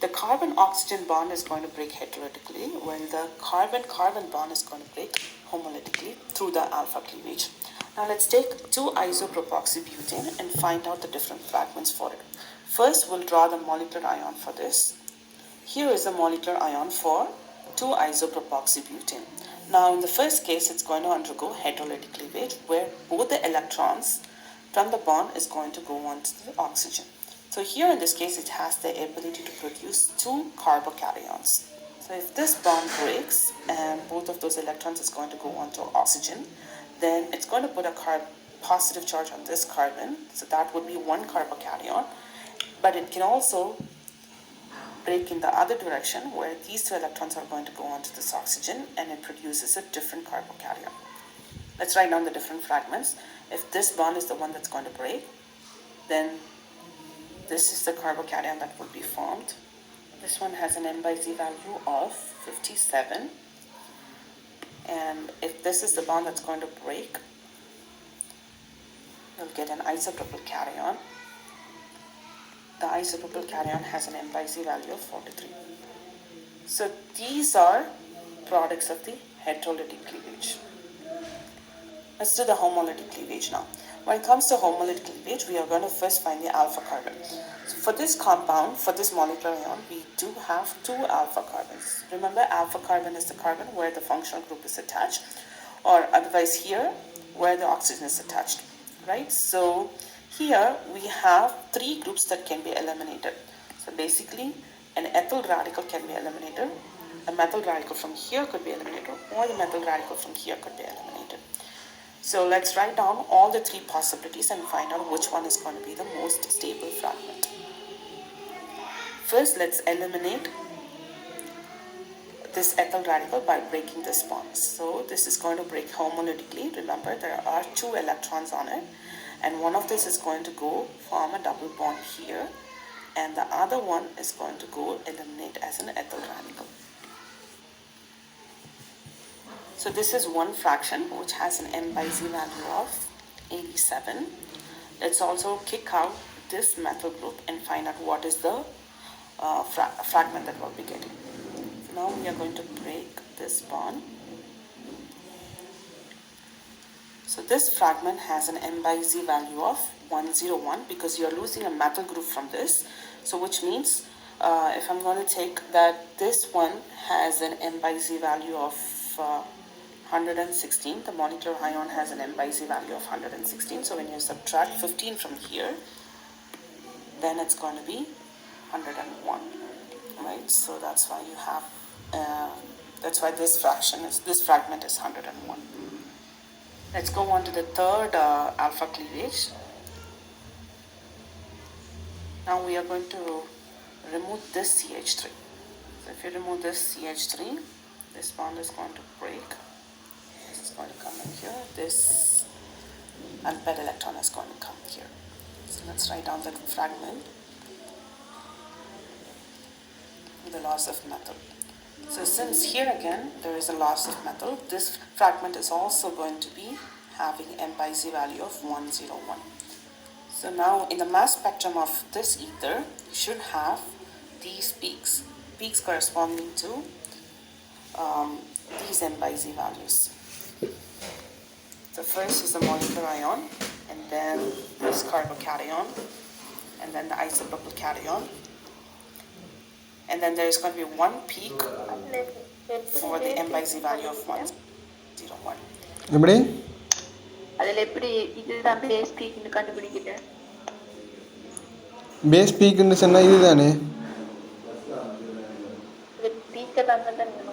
The carbon-oxygen bond is going to break heterolytically, while the carbon-carbon bond is going to break homolytically through the alpha cleavage. Now let's take 2-isopropoxybutane and find out the different fragments for it. First, we'll draw the molecular ion for this. Here is the molecular ion for 2-isopropoxybutane. Now, in the first case, it's going to undergo heterolytic cleavage, where both the electrons from the bond is going to go onto the oxygen. So here in this case, it has the ability to produce 2 carbocations. So if this bond breaks and both of those electrons is going to go onto oxygen, then it's going to put a positive charge on this carbon. So that would be 1 carbocation. But it can also break in the other direction, where these 2 electrons are going to go onto this oxygen and it produces a different carbocation. Let's write down the different fragments. If this bond is the one that's going to break, then this is the carbocation that would be formed. This one has an M/Z value of 57. And if this is the bond that's going to break, you'll get an isopropyl cation. The isopropyl cation has an M/Z value of 43. So these are products of the heterolytic cleavage. Let's do the homolytic cleavage now. When it comes to homolytic cleavage, we are going to first find the alpha carbon. So for this compound, for this molecular ion, we do have 2 alpha carbons. Remember, alpha carbon is the carbon where the functional group is attached, or otherwise here, where the oxygen is attached, right? So here we have 3 groups that can be eliminated. So basically, an ethyl radical can be eliminated, a methyl radical from here could be eliminated, or the methyl radical from here could be eliminated. So let's write down all the 3 possibilities and find out which one is going to be the most stable fragment. First, let's eliminate this ethyl radical by breaking this bond. So this is going to break homolytically. Remember, there are 2 electrons on it, and one of this is going to go form a double bond here, and the other one is going to go eliminate as an ethyl radical. So this is one fraction which has an M/Z value of 87. Let's also kick out this methyl group and find out what is the fragment that we'll be getting. So now we are going to break this bond. So this fragment has an M/Z value of 101 because you're losing a methyl group from this. So which means if I'm going to take that this one has an M/Z value of 116, the molecular ion has an M/Z value of 116. So when you subtract 15 from here, then it's going to be 101, right? So that's why you have, that's why this fragment is 101. Let's go on to the third alpha cleavage. Now we are going to remove this CH3. So if you remove this CH3, this bond is going to break. This is going to come in here. This unpaired electron is going to come here. So let's write down that fragment with the loss of metal. So since here again there is a loss of metal, this fragment is also going to be having M/Z value of 101. So now in the mass spectrum of this ether, you should have these peaks corresponding to these M/Z values. The first is the molecular ion, and then this carbocation, and then the isopropyl cation, and then there is going to be one peak for the M/Z value of 101. எப்படி அதில் எப்படி இதுதான் base பீக்னு கண்டுபிடிக்கிட்டேன். Base பீக்குன்னு சொன்னால் இது தானே பீக்கை தான் நம்ம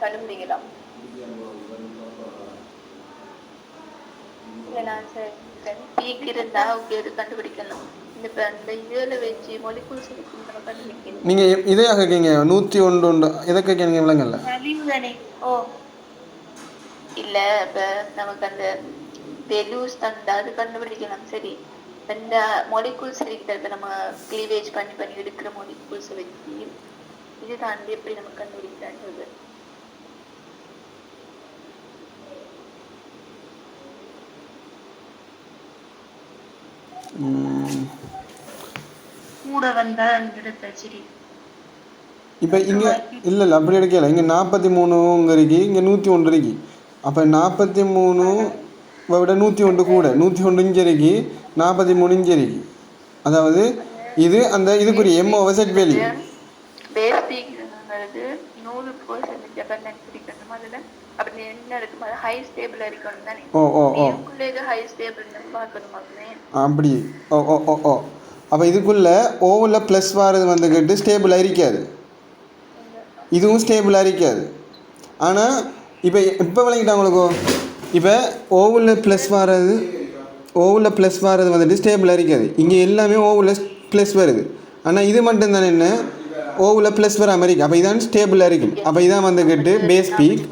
கண்டுபிடிக்கலாம். இல்லை நான் பீக் இருந்தால் அப்படி கண்டுபிடிக்கலாம். இந்த இதில் வச்சு மொலிகுல்ஸ் நம்ம கண்டுபிடிக்கணும். நீங்கள் இதையாக கேட்கீங்க 101 உண்டு எதை கேட்கீங்க விலங்கல்ல தானே. ஓ இல்லை இப்போ நமக்கு அந்த வெலூஸ் தந்தா அது கண்டுபிடிக்கலாம். சரி அந்த மொலிகுல்ஸ் இருக்கிறது இப்போ நம்ம க்ளீவேஜ் பண்ணி எடுக்கிற மொலிகுல்ஸை வச்சு இது தாண்டி எப்படி நம்ம கண்டுபிடிக்கிறான்றது. கூட வந்தா அந்த சரி இப்போ இங்கே இல்லை அப்படி எடுக்கல. இங்கே 43 இருக்கு, இங்கே 101 இருக்கு. அப்போ 43 விட 101 கூட, 101 இங்கே இருக்கு, 43 இங்கே இருக்கு. அதாவது இது அந்த இதுக்குரிய எம்ஓவசெட் வேல்யூ. பேஸ் பீக்ங்கிறது 100% அபண்டன்ஸ் இருக்கணும். அதில் அப்படி என்ன இருக்கும், அது ஹை ஸ்டேபிள் இருக்கணும் தானே. இதுக்குள்ளே ஹை ஸ்டேபிள் பார்க்கணும் அப்படியே. அப்படி அப்போ இதுக்குள்ளே ஓவில் ப்ளஸ் வாரது வந்துக்கிட்டு ஸ்டேபிளாக இருக்காது, இதுவும் ஸ்டேபிளாக இருக்காது. ஆனால் இப்போ விளங்கிட்டாங்க உங்களுக்கு. இப்போ ஓவில் ப்ளஸ் வாரது வந்துட்டு ஸ்டேபிளாக இருக்காது. இங்கே எல்லாமே ஓவில் ப்ளஸ் வருது. ஆனால் இது மட்டும் தானே என்ன ஓவில் ப்ளஸ் வர மாதிரி. அப்போ இதான் ஸ்டேபிளாக இருக்கும். அப்போ இதான் வந்துக்கிட்டு பேஸ் பீக்.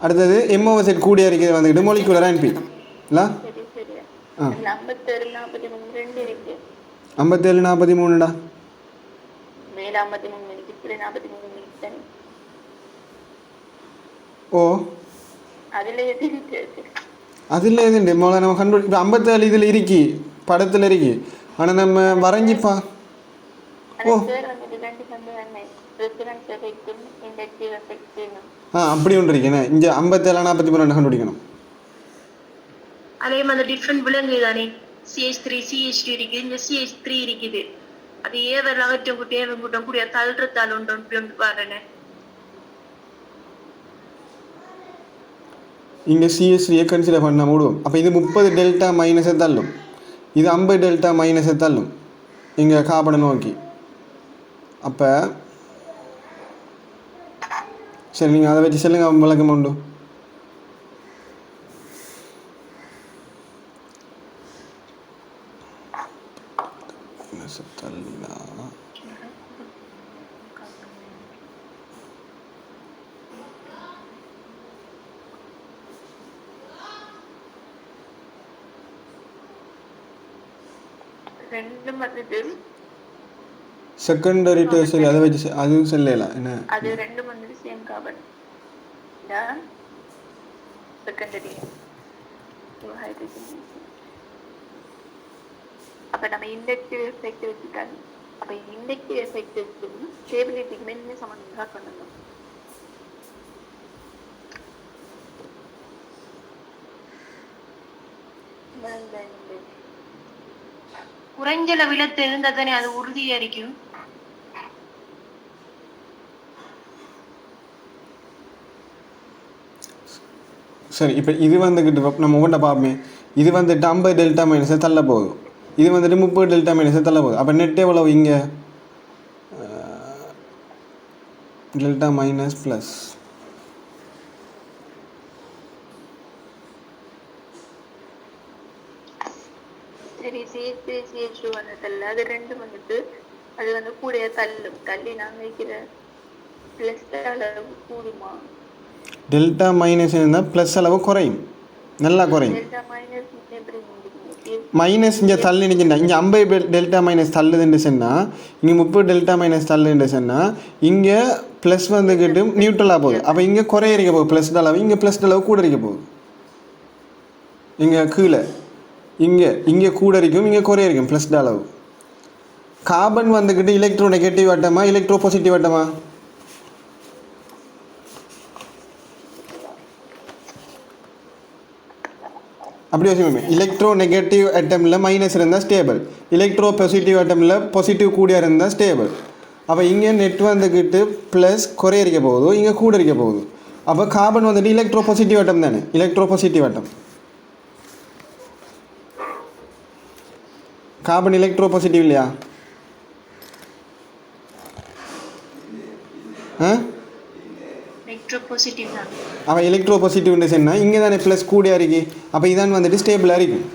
அடுத்தது எம்ஓவசெட் கூடிய இருக்கிறது வந்துக்கிட்டு மொலிகுலர் ஆன்பீக் இல்லை. 57 43டா ஓ அதில் எதுண்டு மொழ நம்ம கண்டு. இப்போ 57 இதில் இருக்கி படத்தில் இருக்கி. ஆனால் நம்ம வரைஞ்சிப்பா. ஓ அப்படி ஒன்று இருக்கேண்ணே. இங்கே 57 43 கண்டுபிடிக்கணும். அதே மாதிரி டிஃப்ரெண்ட் விலங்கு தானே. CH3 CH2 இருக்குது, இந்த CH3 இருக்குது. அது ஏவர் அவற்றும் கூட்டம் கூடிய தள்ளுறதால் ஒன்று பாருன்னு. இங்கே CH3 கன்சிடர் பண்ண முடியும். அப்போ இது 30 டெல்டா மைனஸை தள்ளும், இது 50 டெல்டா மைனஸை தள்ளும் இங்கே கார்பனை நோக்கி. அப்போ சரி நீங்கள் அதை வச்சு சொல்லுங்கள் விளக்கம் உண்டு. செகண்டரி டெர்சரி அதை வச்சு அதுவும் சொல்லலாம் என்ன. அது ரெண்டு வந்து சேம் கார்பன் செகண்டரி ஹைட்ரஜன். அப்ப நம்ம இண்டக்டிவ் எஃபெக்ட் வச்சுட்டாங்க. அப்ப இண்டக்டிவ் எஃபெக்ட் வச்சு ஸ்டேபிலிட்டிக்கு மென்னு சமன்பாடு பண்ணணும். குறைஞ்சல விலத்து இருந்தா தானே அது உறுதியா இருக்கும். சரி இப்போ இது வந்துக்கிட்டு நம்ம ஒவ்வொன்றை பார்ப்போமே. இது வந்துட்டு 50 டெல்டா மைனஸை தள்ள போகுது, இது வந்துட்டு 30 டெல்டா மைனஸை தள்ள போகுது. அப்போ நெட் எவ்வளவு இங்கே டெல்டா மைனஸ் ப்ளஸ் சரி CH3 CH2 வந்ததில்ல. அது ரெண்டு வந்துட்டு அது வந்து கூட தள்ளும். தள்ளி நான் வைக்கிற ப்ளஸ் அளவு கூடுமா? டெல்டா மைனஸ் இருந்தால் ப்ளஸ் அளவு குறையும், நல்லா குறையும். டெல்டா மைனஸ் எப்படி மைனஸ் இங்கே தள்ளி நிற்கின்றா. இங்கே 50 டெல்டா மைனஸ் தள்ளுதுன்னு சொன்னால் இங்கே 30 டெல்டா மைனஸ் தள்ளுன்னு சொன்னால் இங்கே ப்ளஸ் வந்துக்கிட்டு நியூட்ரலாக போகுது. அப்போ இங்கே குறைய இருக்க போகுது ப்ளஸ் அளவு, இங்கே ப்ளஸ் அளவு கூட இருக்க போகுது. இங்கே கீழே இங்கே கூட இருக்கும், இங்கே குறைய இருக்கும் ப்ளஸ் அளவு. கார்பன் வந்துக்கிட்டு எலக்ட்ரோ நெகட்டிவ் ஆட்டமா எலக்ட்ரோ பாசிட்டிவ் ஆட்டமா? அப்படி யோசிப்போமே. எலக்ட்ரோ நெகட்டிவ் ஆட்டமில் மைனஸ் இருந்தால் ஸ்டேபிள், எலக்ட்ரோ பாசிட்டிவ் ஆட்டமில் பாசிட்டிவ் கூடிய இருந்தால் ஸ்டேபிள். அப்போ இங்கே நெட் வந்துக்கிட்டு ப்ளஸ் குறைய இருக்க போகுது, இங்கே கூட இருக்க போகுது. அப்போ கார்பன் வந்துட்டு எலக்ட்ரோ பாசிட்டிவ் ஆட்டம் தானே, எலக்ட்ரோ பாசிட்டிவ் ஆட்டம். கார்பன் எலக்ட்ரோ பாசிட்டிவ் இல்லையா? எலக்ட்ரோபாசிட்டிவ் தான். அவன் எலக்ட்ரோ பாசிட்டிவ்னு சொன்னால் இங்கே தானே ப்ளஸ் கூடியாக இருக்கு. அப்போ இதான் வந்துட்டு ஸ்டேபிளாக இருக்கும்.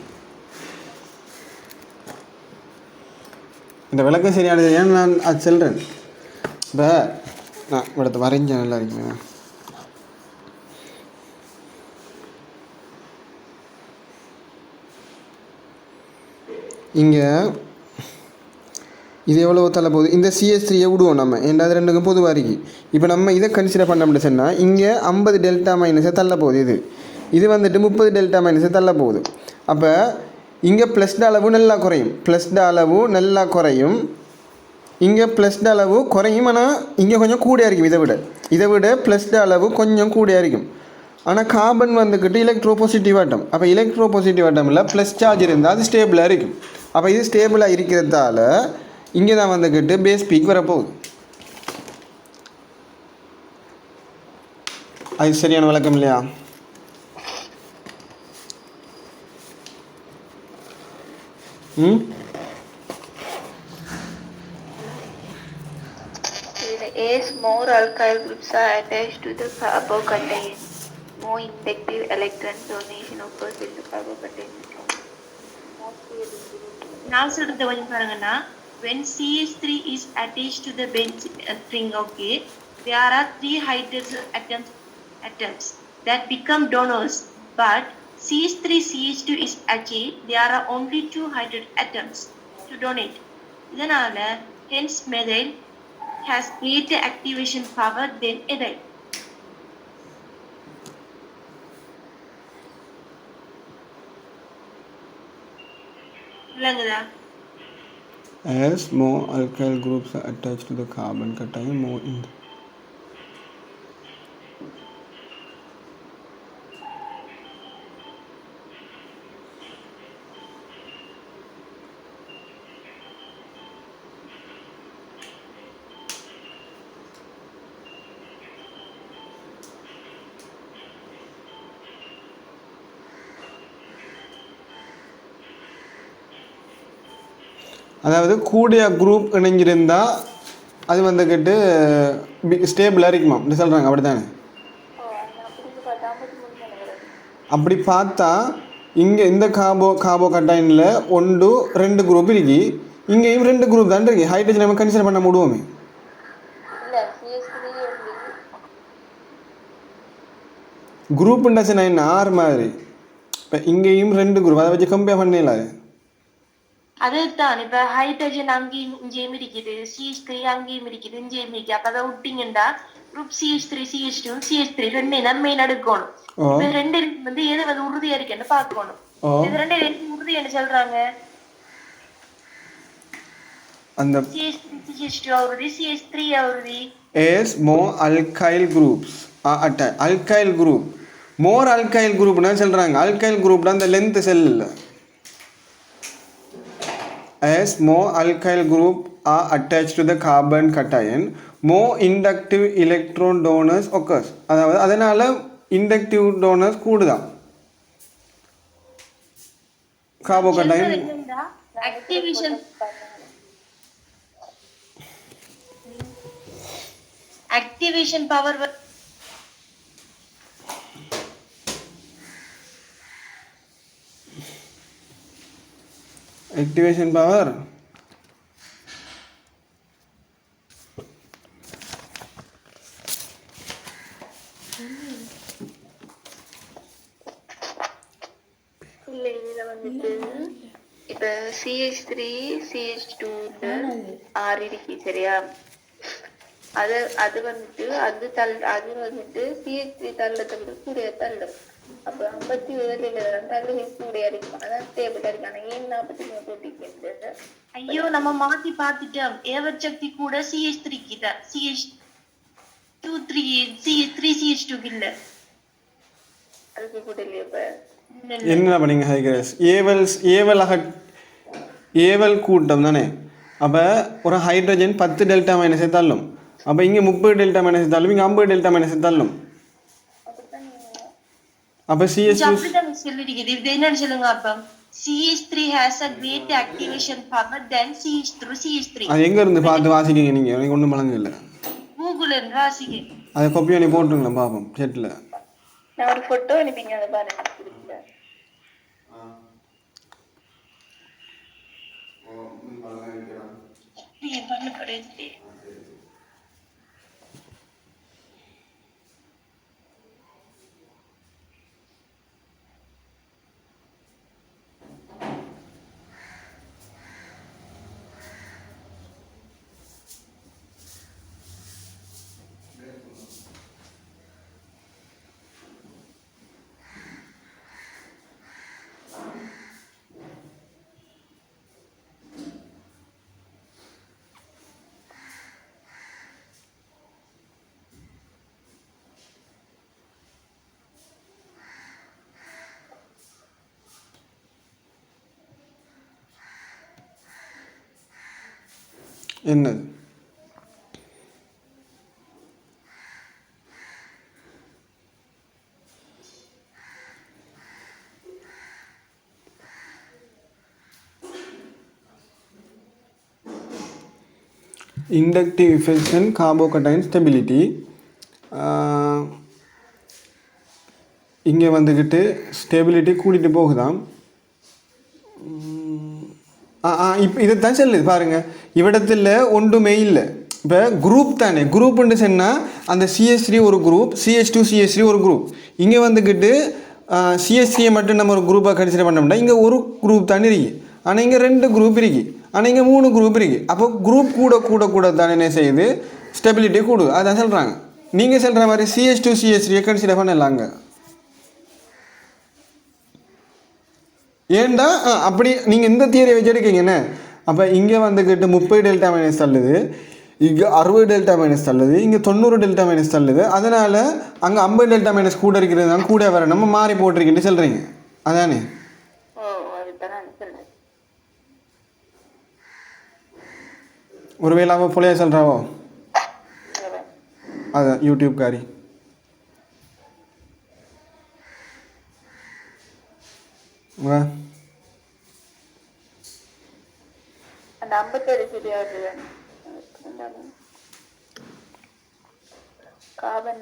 இந்த விளக்கம் சரியானது ஏன்னு நான் அது சொல்கிறேன். இப்போ நான் இவ்வளோ வரைஞ்ச நல்லா இருக்குங்க. இங்கே இது எவ்வளோ தள்ள போகுது? இந்த CS3 விடுவோம் நம்ம, ஏன்னா அது ரெண்டுக்கும் பொதுவாக இருக்கு. இப்போ நம்ம இதை கன்சிடர் பண்ண முடியும் சொன்னால் இங்கே 50 டெல்டா மைனஸை தள்ள போகுது. இது வந்துட்டு 30 டெல்டா மைனஸை தள்ள போகுது. அப்போ இங்கே ப்ளஸ்ட அளவு நல்லா குறையும், ப்ளஸ்ட அளவு நல்லா குறையும், இங்கே ப்ளஸ்ட அளவு குறையும். ஆனால் இங்கே கொஞ்சம் கூடியாக இருக்கும். இதை விட ப்ளஸ்ட அளவு கொஞ்சம் கூடியாக இருக்கும். ஆனால் கார்பன் வந்துக்கிட்டு எலக்ட்ரோ பாசிட்டிவ் ஆட்டம். அப்போ எலக்ட்ரோ பாசிட்டிவ் ஆட்டமில் ப்ளஸ் சார்ஜ் இருந்தால் அது ஸ்டேபிளாக இருக்கும். அப்போ இது ஸ்டேபிளாக இருக்கிறதால இங்கே தான் வந்துக்கிட்டு பேஸ் பீக் வரப்போகுது. அது சரியான விளக்கம் இல்லையா? As more alkyl groups are attached to the carbocation, more inductive electron donation occurs in the carbocation. நான் சொல்றது கொஞ்சம் பாருங்கன்னா, when CH3 is attached to the bench string, okay, there are 3 hydrogen atoms that become donors, but CH3CH2 is achieved, there are only 2 hydrogen atoms to donate. இதனால hence methyl has greater activation power than ethyl. விளங்குதா? As more alkyl groups are attached to the carbon cation, more in அதாவது கூடிய group இணைஞ்சிருந்தால் அது வந்துக்கிட்டு ஸ்டேபிளாக இருக்குமா அப்படி சொல்கிறாங்க. அப்படி தானே? அப்படி பார்த்தா இங்கே இந்த கார்போ கட்டாயனில் 1-2 குரூப் இருக்கு, இங்கேயும் 2 குரூப் தான் இருக்கு. ஹைட்ரஜன் நம்ம கன்சிடர் பண்ண முடியுமே. குரூப் இண்டஸ்னா என்ன 6 மாதிரி. இப்போ இங்கேயும் 2 குரூப், அதை வச்சு கம்பேர் பண்ணல. அதுதான் இப்ப ஹைட்ரஜன் அங்கேயும் இங்கேயும் இருக்குது, CH3 அங்கேயும் இருக்குது, இங்கேயும் இருக்கு. அப்ப அதை விட்டீங்கன்னா குரூப் CH3 CH2 CH3 ரெண்டு தான் மெயின் எடுக்கணும். இப்ப ரெண்டு வந்து எது வந்து உறுதியா இருக்குன்னு பார்க்கணும். இது ரெண்டு உறுதி என்ன சொல்றாங்க? அந்த CH3 CH2 உறுதி, CH3 உறுதி. As more alkyl groups are attached, alkyl group more alkyl group னா சொல்றாங்க. alkyl group தான் அந்த length cell. As more alkyl group are attached to the carbon cation, more inductive electron donors occurs. அதாவது அதனால inductive donors கூடுதான். Carbocation activation power activation power இல்ல இதுல வந்துட்டு இப்ப CH3 CH2 R இருக்கு சரியா? அது வந்துட்டு அது வந்துட்டு CH3 தள்ளத்தை விட கூடிய தள்ளும். அப்ப 57 தள்ளு கூடிய இருக்கும். அதான் ஸ்டேபிளா இருக்கு. ஆனா ஏன் 43 போட்டிருக்கிறது? ஐயோ நம்ம மாத்தி பார்த்துட்டோம். ஏவர் சக்தி கூட CH3 கிட்ட, CH3 CH2 இல்ல. அதுக்கு கூட இல்லையா? இப்ப என்ன பண்ணீங்க ஹைகிரஸ்? ஏவல் கூட்டம் தானே. அப்போ ஒரு ஹைட்ரஜன் 10 டெல்டா மைனஸை தள்ளும். அப்போ இங்கே 30 டெல்டா மைனஸை தள்ளும், இங்கே 50 டெல்டா மைனஸை தள்ளும். அப்போ CS2 சொல்லிருக்குது. இது என்னன்னு சொல்லுங்க அப்ப. CH3 has a greater activation power than CH3. அது எங்கே இருந்து பார்த்து வாசிக்கிங்க நீங்கள்? எனக்கு ஒன்றும் பழங்க இல்லை. கூகுள் இருந்து வாசிக்க. அதை காப்பி பண்ணி போட்டுருங்களேன் பார்ப்போம் செட்டில். நான் ஒரு ஃபோட்டோ அனுப்பிங்க அதை பாருங்க. பண்ணு கிடையாது. என்னது? Inductive effects and carbocation stability. இங்கே வந்துக்கிட்டு ஸ்டெபிலிட்டி கூட்டிகிட்டு போகுதாம். இப்போ இதைத்தான் சொல்லுது பாருங்கள். இவ்விடத்தில் ஒன்றுமே இல்லை. இப்போ குரூப் தானே, குரூப்புன்னு சொன்னால் அந்த CH3 ஒரு குரூப், CH2 CH3 ஒரு குரூப். இங்கே வந்துக்கிட்டு CH3 மட்டும் நம்ம ஒரு குரூப்பாக கன்சிடர் பண்ணோம்னா இங்கே ஒரு குரூப் தானே இருக்குது. ஆனால் இங்கே 2 குரூப் இருக்குது, ஆனால் இங்கே 3 குரூப் இருக்குது. அப்போ குரூப் கூட தானே என்ன செய்யுது, ஸ்டெபிலிட்டி கூடுது. அதான் சொல்கிறாங்க. நீங்கள் சொல்கிற மாதிரி CH2 CH3 கன்சிடர் பண்ணலாங்க. ஏண்டா அப்படி நீங்கள் இந்த தியரியை வச்சு எடுக்கீங்கண்ணே. அப்போ இங்கே வந்துக்கிட்டு 30 டெல்டா மைனஸ் தள்ளுது, இங்கே 60 டெல்டா மைனஸ் தள்ளுது, இங்கே 90 டெல்டா மைனஸ் தள்ளுது. அதனால் அங்கே 50 டெல்டா மைனஸ் கூட இருக்கிறது தான் கூட வர நம்ம மாறி போட்டிருக்கேன்னு சொல்கிறீங்க. அதானே? ஒருவேளை அவள் புள்ளைய சொல்கிறாவோ? அதான் யூடியூப் காரி. கார்பன்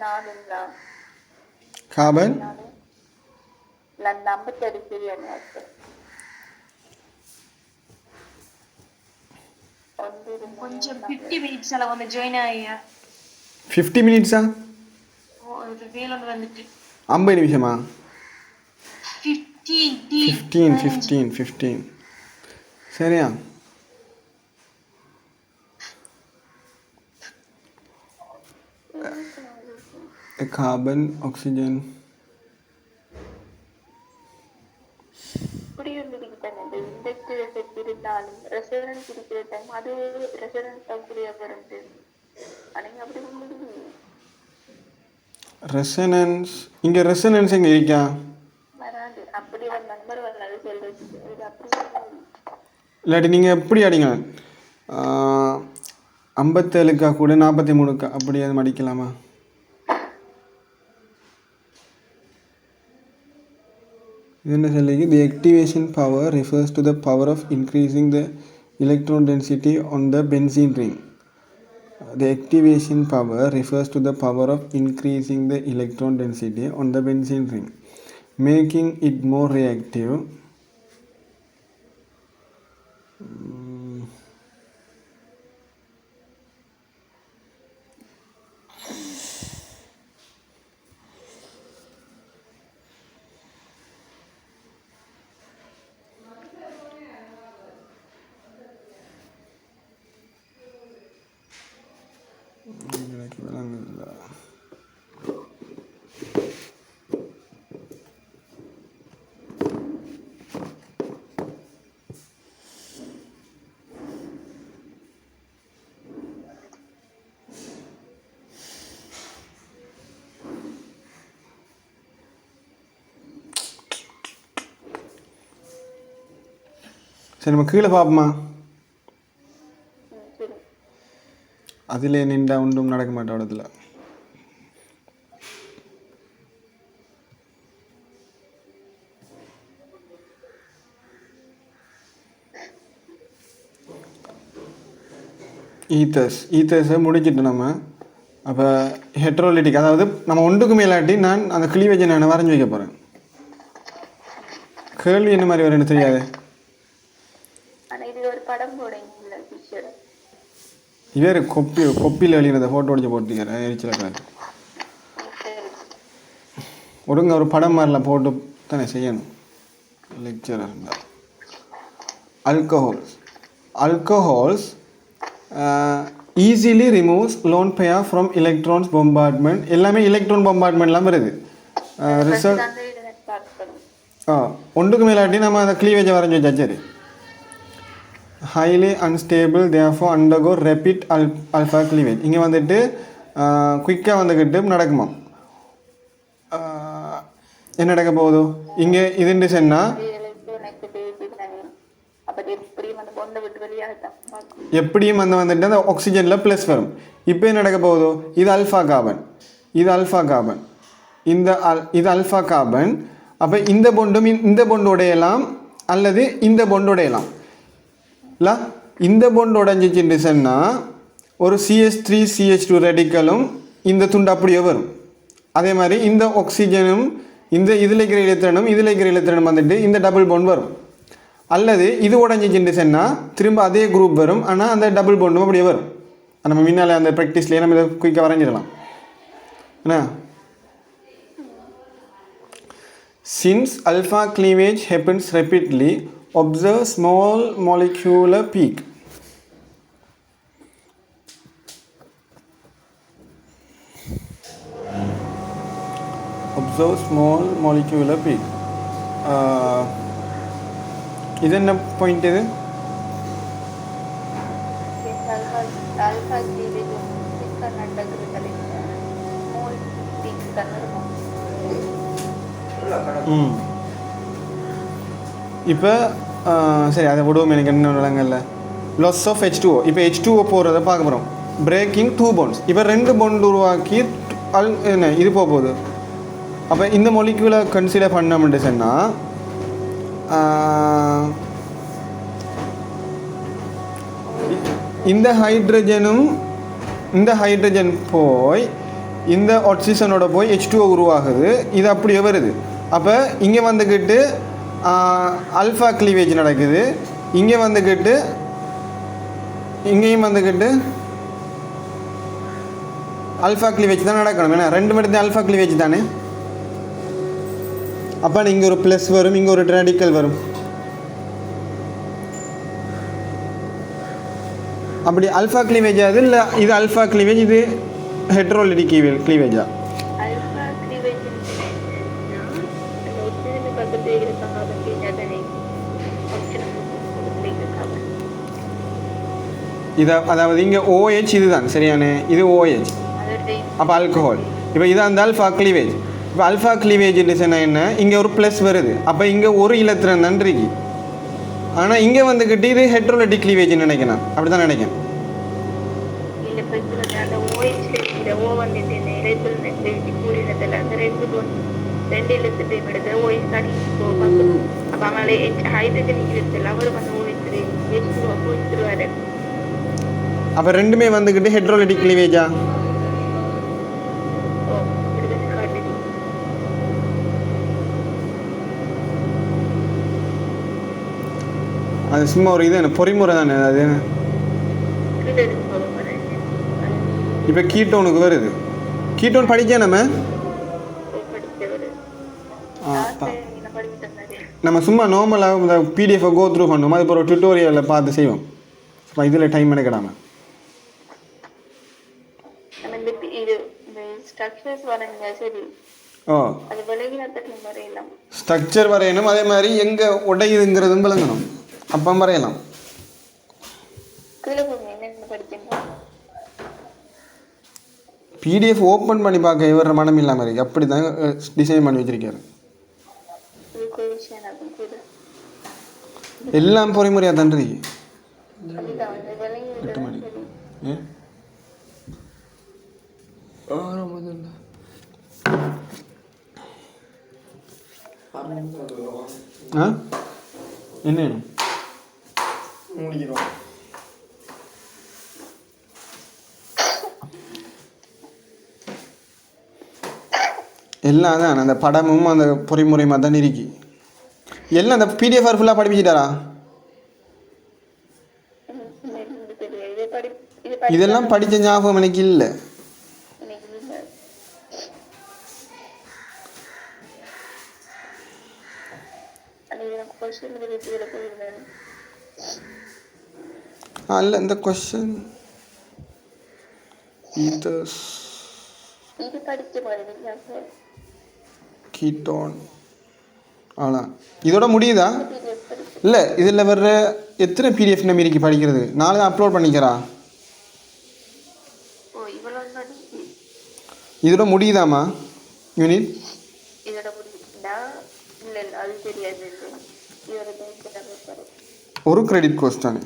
கொஞ்சம் 50 minutes அல வந்து ஜாயின் ஆயியா. 50 மினிட்ஸா? ஒரு வேலை வந்துட்டு 50 நிமிஷமா? 15 சரியா? Carbon oxygen resonance. இங்கே ரெசனன்ஸ் எங்கே இருக்கா? இல்லாட்டி நீங்கள் எப்படி அடிங்க 57க்கா கூட 43க்கா அப்படி அது மடிக்கலாமா? இது என்ன சொல்லிங்க? The activation power refers to the power of increasing the electron density on the benzene ring. The activation power refers to the power of increasing the electron density on the benzene ring, making it more reactive. சரி, நம்ம கீழே பார்ப்போமா? அதில் நின்றா ஒன்றும் நடக்க மாட்டோம் இடத்துல. ஈத்தர்ஸை முடிச்சிட்டு நம்ம அப்போ ஹெட்ரோலிட்டிக், அதாவது நம்ம ஒன்றுக்கு மேலாட்டி நான் அந்த கிளீவேஜை நான் வரைஞ்சி வைக்க போகிறேன். கேள்வி என்ன மாதிரி வரும்னு தெரியாது. இவர் கொப்பியில் எழுதினதை ஃபோட்டோ அடிச்சு போட்டுக்கிறேன் எரிச்சல ஒடுங்க ஒரு படம் மாதிரிலாம் போட்டு தானே செய்யணும். லெக்சரர் இருந்தால் alcohols easily removes lone pair from electrons bombardment. எல்லாமே electron bombardmentலாம் வருது. ரிசல்ட் ஒன்றுக்கு மேலாட்டி நம்ம அந்த கிளீவேஜை வரைஞ்சி வச்சா சரி. Highly unstable therefore undergo rapid alpha cleavage. இங்கே வந்துட்டு குயிக்காக வந்துக்கிட்டு நடக்குமா? என்ன நடக்க போகுதோ இங்கே இதுன்னு சொன்னால் எப்படியும் வந்துட்டு அந்த ஆக்சிஜனில் ப்ளஸ் வரும். இப்போ என்ன நடக்க போகுதோ இது அல்ஃபா கார்பன், இது அல்ஃபா கார்பன். அப்போ இந்த பொண்டும் இந்த பொண்டு உடையலாம் அல்லது இந்த பொண்டு உடையலாம் இல்லை. இந்த பொண்டு உடைஞ்சிச்சுன்னு சொன்னால் ஒரு CH3CH2 ரெடிக்கலும் இந்த துண்டு அப்படியே வரும். அதே மாதிரி இந்த ஆக்சிஜனும் இந்த இதில் இருக்கிற இலத்திரனும் வந்துட்டு இந்த டபுள் பாண்ட் வரும். அல்லது இது உடஞ்சிச்சுன்னு சொன்னால் திரும்ப அதே குரூப் வரும், ஆனால் அந்த டபுள் பாண்டும் அப்படியே வரும். நம்ம முன்னால் அந்த ப்ராக்டிஸ்லேயே நம்ம இதை குயிக்காக வரைஞ்சிடலாம் என்ன. Since alpha cleavage happens rapidly, observe small molecular peak. Observe small molecular peak. இது என்ன பாயிண்ட்? இது இப்போ சரி அதை விடுவோம். எனக்கு என்ன விளங்கல்ல. Loss of H2O. இப்போ H2O போகிறத பார்க்க போகிறோம். Breaking 2 bonds. இப்போ 2 பாண்ட் உருவாக்கி என்ன இது போகுது. அப்போ இந்த மொலிக்யூலை கன்சிடர் பண்ண சொன்னால் இந்த ஹைட்ரஜன் போய் இந்த ஆக்சிஜனோட போய் H2O உருவாகுது. இது அப்படியே வருது. அப்போ இங்கே வந்துக்கிட்டு அல்ஃபா கிளீவேஜ் நடக்குது. இங்கே வந்துக்கிட்டு இங்கேயும் வந்துக்கிட்டு அல்ஃபா கிளீவேஜ் தான் நடக்கணும். ஏன்னா 2 மணி அல்ஃபா கிளீவேஜ் தானே. அப்போ இங்கே ஒரு ப்ளஸ் வரும், இங்கே ஒரு ரேடிக்கல் வரும். அப்படி அல்ஃபா கிளீவேஜ் அது இல்லை, இது அல்ஃபா கிளீவேஜ், இது ஹெட்ரோலிட்டிக் கிளீவேஜா? இது அதாவது இங்கே OH இதுதான் சரியானே, இது OH. அப்போ ஆல்கஹால். இப்போ இதான் அந்த அல்ஃபா கிளீவேஜ். இப்போ அல்ஃபா கிளீவேஜ் சொன்னால் என்ன, இங்கே ஒரு ப்ளஸ் வருது. அப்போ இங்கே ஒரு இலத்திரன் நன்றிக்கு. ஆனால் இங்கே வந்துக்கிட்டு இது ஹெட்ரோலிட்டிக் கிளீவேஜ்னு நினைக்கிறேன். அப்படி தான் நினைக்கிறேன். அப்போ ரெண்டுமே வந்துக்கிட்டு ஹெட்ரோலிட்டிக் கிளீவேஜா? அது சும்மா ஒரு இது என்ன பொறிமுறை தானே அது. இப்போ கீட்டோனுக்கு வருது. கீட்டோன் படித்தா நம்ம சும்மா நார்மலாக இந்த PDF கோ த்ரூ பண்ணுவோம். அது ஒரு டியூட்டோரியலில் பார்த்து செய்வோம். இதில் டைம் எடுக்கடாமல் ஸ்ட்ரக்சர் வரையணும். அதே மாதிரி எங்கே உடையுதுங்கிறதும் விளங்கணும். அப்போ வரையலாம். PDF ஓப்பன் பண்ணி பார்க்க இவர மனம் இல்லாமல் இருக்கு. அப்படி தான் டிசைன் பண்ணி வச்சிருக்காரு. எல்லாம் பொறிமுறையாக தன்றி 8 மணி என்ன எல்லாம் தான் அந்த படமும் அந்த பொறிமுறையுமா தான் இருக்கு. எல்லாம் அந்த பிடிஎஃப் ஃபுல்லாக படிப்பிச்சிட்டாரா? இதெல்லாம் படித்த ஞாபகம் எனக்கு இல்லை. இல்லை இந்த கொஸ்டின் கீட்டோன் அவ்வளோ இதோட முடியுதா? இல்லை இதில் வர்ற எத்தனை பிடிஎஃப் நம்ம இருக்கு படிக்கிறது? நாளை அப்லோட் பண்ணிக்கிறா. இதோட முடியுதாம்மா யூனிட்? ஒரு கிரெடிட் கோர்ஸ் தானே.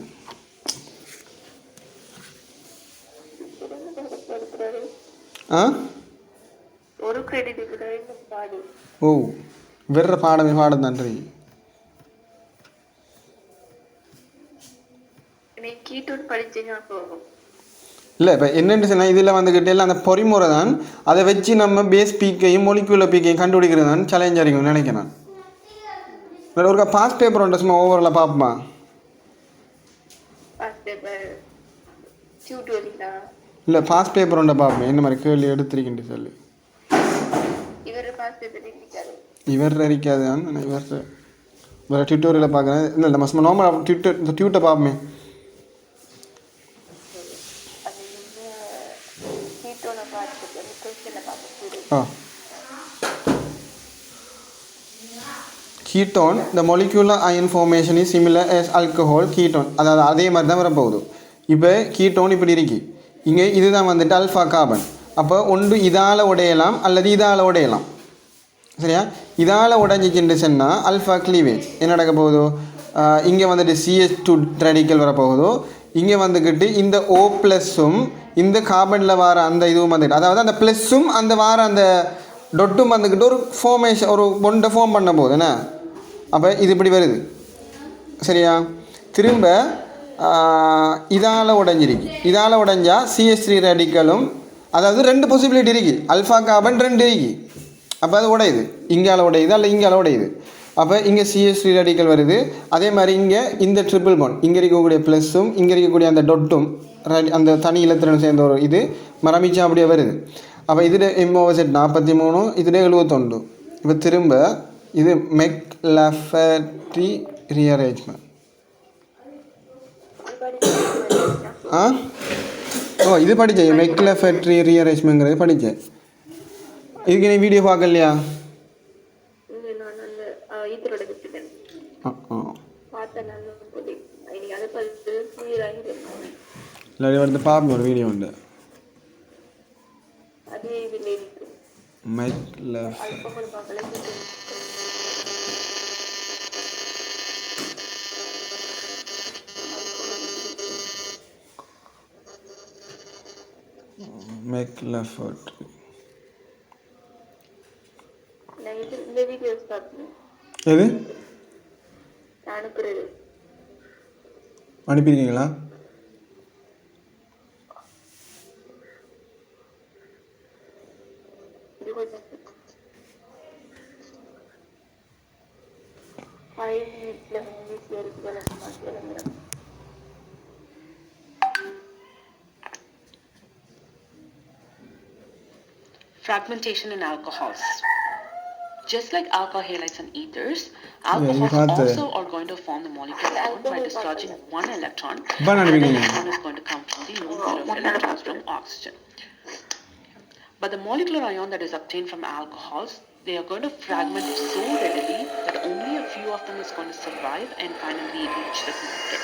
ஒரு கிரெடிட் பாடு. ஓ வேற பாடம் நன்றி. இல்லை இப்போ என்னென்னு சொன்னால் இதில் வந்துக்கிட்டே எல்லாம் அந்த பொறிமுறை தான். அதை வச்சு நம்ம பேஸ் பீக்கையும் மொலிகுலர் பீக்கையும் கண்டுபிடிக்கிறது தான் சேலஞ்ச் அறிக்கும் நினைக்கிறேன். வேறு ஒரு பாஸ் பேப்பர் ஒன்று சும்மா ஓவரில் பார்ப்போமா? இல்லை பாஸ் பேப்பர் ஒன்றை பார்ப்போம் என்ன மாதிரி கேள்வி எடுத்திருக்கின்ற சொல்லி. இவர் இருக்காது தான் இவர் வேறு டியூட்டோரியலில் பார்க்குறேன். இல்லை நம்ம சும்மா நார்மல் இந்த டியூட்டை பார்ப்போமே. Ketone, the molecular ion formation is similar as alcohol ketone. அதாவது அதே மாதிரி தான் வரப்போகுது. இப்போ கீட்டோன் இப்படி இருக்கு. இங்கே இதுதான் வந்துட்டு அல்ஃபா கார்பன். அப்போ ஒன்று இதால் உடையலாம் அல்லது இதால் உடையலாம். சரியா? இதால் உடைஞ்சிச்சுன்னு சொன்னால் அல்ஃபா கிளீவேஜ் என்ன நடக்க போகுதோ, இங்கே வந்துட்டு CH2 ரேடிக்கல் வரப்போகுதோ, இங்கே வந்துக்கிட்டு இந்த O ப்ளஸ்ஸும் இந்த கார்பனில் வர அந்த இதுவும் வந்துட்டு, அதாவது அந்த ப்ளஸ்ஸும் அந்த வார அந்த டொட்டும் வந்துக்கிட்டு ஒரு ஃபார்மேஷன் ஒரு பொண்டை ஃபார்ம் பண்ண போகுது என்ன. அப்போ இது இப்படி வருது. சரியா? திரும்ப இதால் உடைஞ்சிருக்கு. இதால் உடைஞ்சா CH3 ரேடிக்கலும், அதாவது 2 பாசிபிலிட்டி இருக்குது. அல்ஃபா கார்பன் 2 இருக்குது. அப்போ அது உடையுது. இங்கால உடையுது அல்ல இங்கால உடையுது. அப்போ இங்கே CH3 ரேடிக்கல் வருது. அதே மாதிரி இங்கே இந்த ட்ரிபிள் பாண்ட், இங்கே இருக்கக்கூடிய ப்ளஸ்ஸும் இங்கே இருக்கக்கூடிய அந்த டொட்டும் அந்த தனி இலத்திரன் சேர்ந்த ஒரு இது மரமிச்சா அப்படியே வருது. அப்போ இதில் MOZ 43, இதில் 71. இப்போ திரும்ப இது மெக்லஃபெர்டி ரீஅரேஞ்ச்மெண்ட். ஓ இது படித்தேன். மெக்லஃபெர்டி ரீஅரேஞ்ச்மெண்ட்ங்கிறது படித்தேன். இதுக்கு நீ வீடியோ பார்க்கலையா? இல்லை வந்து பார்ப்போம் ஒரு வீடியோ உண்டு. எது அனுப்பியிருக்கீங்களா? Fragmentation in alcohols. Just like alkyl halides and ethers, alcohols also are going to form the molecular ion by discharging one electron. Another electron is going to come from the lone pair of electrons from oxygen. But the molecular ion that is obtained from alcohols, they are going to fragment so readily that only a few of them is going to survive and finally reach the connector.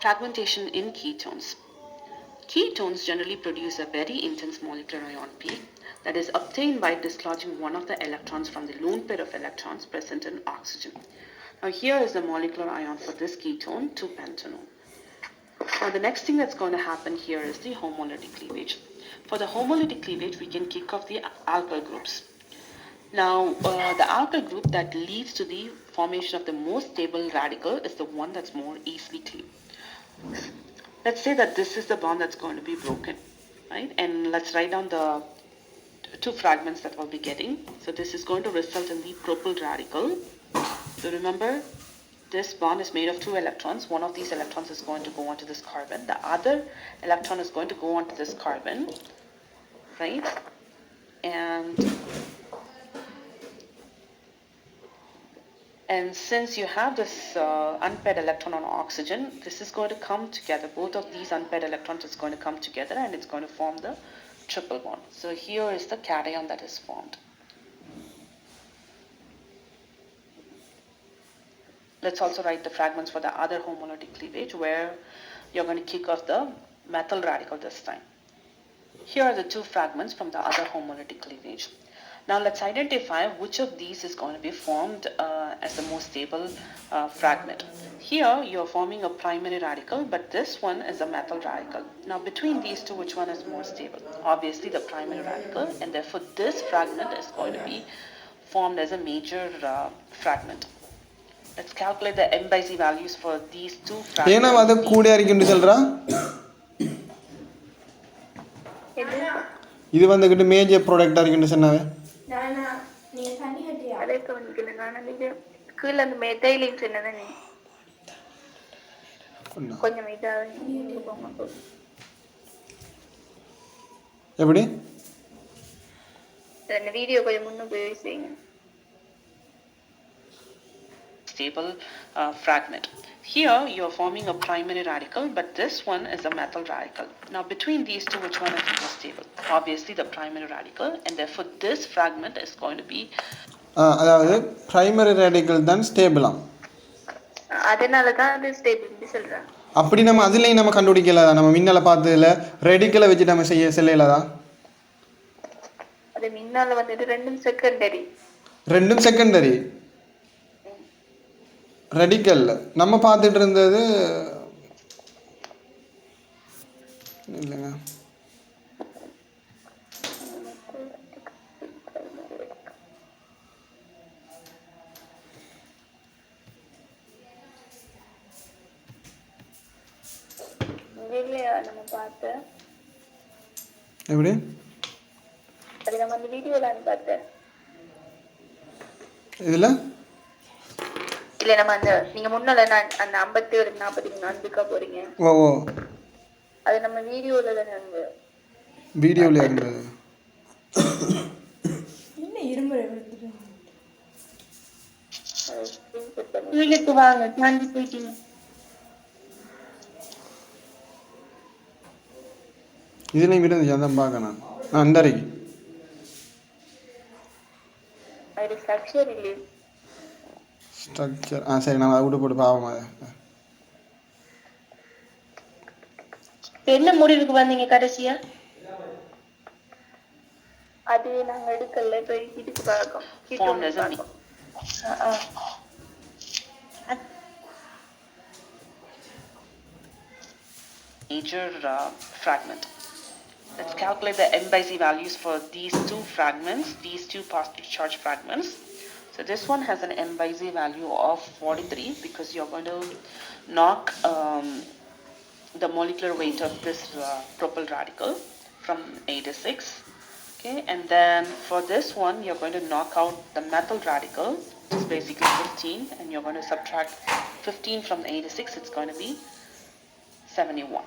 Fragmentation in ketones. Ketones generally produce a very intense molecular ion peak that is obtained by dislodging one of the electrons from the lone pair of electrons present in oxygen. Now here is the molecular ion for this ketone, 2-pentanone. Now the next thing that's going to happen here is the homolytic cleavage. For the homolytic cleavage, we can kick off the alkyl groups. Now the alkyl group that leads to the formation of the most stable radical is the one that's more easily cleaved. Let's say that this is the bond that's going to be broken. right? And let's write down the two fragments that we'll be getting. So this is going to result in the propyl radical. So remember, this bond is made of two electrons. One of these electrons is going to go onto this carbon. The other electron is going to go onto this carbon, right? And since you have this unpaired electron on oxygen, this is going to come together. Both of these unpaired electrons is going to come together and it's going to form the triple bond. So here is the cation that is formed. Let's also write the fragments for the other homolytic cleavage where you're going to kick off the methyl radical this time. Here are the two fragments from the other homolytic cleavage. Now let's identify which of these is going to be formed as the most stable fragment. Here you're forming a primary radical, but this one is a methyl radical. Now between these two, which one is more stable? Obviously the primary radical, and therefore this fragment is going to be formed as a major fragment. Let's calculate the M by Z values for these two fragments. இது வந்துக்கிட்டு major ப்ராடக்டாக இருக்குன்னு சொன்னாவே அதே கவனிக்கல நான் இது கீழே அந்த மெத்தைலின்னு சொன்னதானே கொஞ்சம் இதாக எப்படி அந்த வீடியோ கொஞ்சம் முன்னும் போய் செய்யுங்க. Stable fragment. Here you're forming a primary radical, but this one is a methyl radical. Now between these two, which one is more stable? Obviously the primary radical, and therefore this fragment is going to be அதாவது primary radical தான் ஸ்டேபிளாம். அதனால தான் அது stable சொல்றேன். அப்படி நம்ம அதுலயும் நம்ம கண்டுபிடிக்கல, நம்ம மின்னால பார்த்ததுல ரேடிக்கலை வச்சு நம்ம செல்லலதா. அது மின்னால வந்துட்டு ரெண்டும் செகண்டரி ரேடிக்கல் நம்ம பார்த்துட்டு இருந்தது இல்லைங்க. நம்ம பார்த்தேன் எப்படி அது நம்ம அந்த வீடியோல பார்த்தேன் இதுல இல்ல நம்ம அந்த நீங்க முன்னால அந்த 57 44 போறீங்க. ஓ அது நம்ம வீடியோல தான இருந்தது. வீடியோல இருந்தது. என்ன இரும்பு எடுத்துட்டு வீட்டுக்கு வாங்க தாண்டி போயிட்டீங்க. இதுல இருந்து அதான் பார்க்கணும் நான் அந்தரைக்கு அது ஸ்ட்ரக்சர் இல்லை ஸ்ட்ரக்சர் சரி நான் அதை விட்டு போட்டு பாவமா என்ன முடிவுக்கு வந்தீங்க கடைசியா? அது நாங்க எடுக்கல போய் இதுக்கு பார்க்கோம். Major fragment. Let's calculate the M by Z values for these two fragments, these two positive charge fragments. So this one has an M by Z value of 43 because you're going to knock the molecular weight of this propyl radical from 8 to 6. Okay, and then for this one, you're going to knock out the methyl radical, which is basically 15, and you're going to subtract 15 from 8 to 6, it's going to be 71.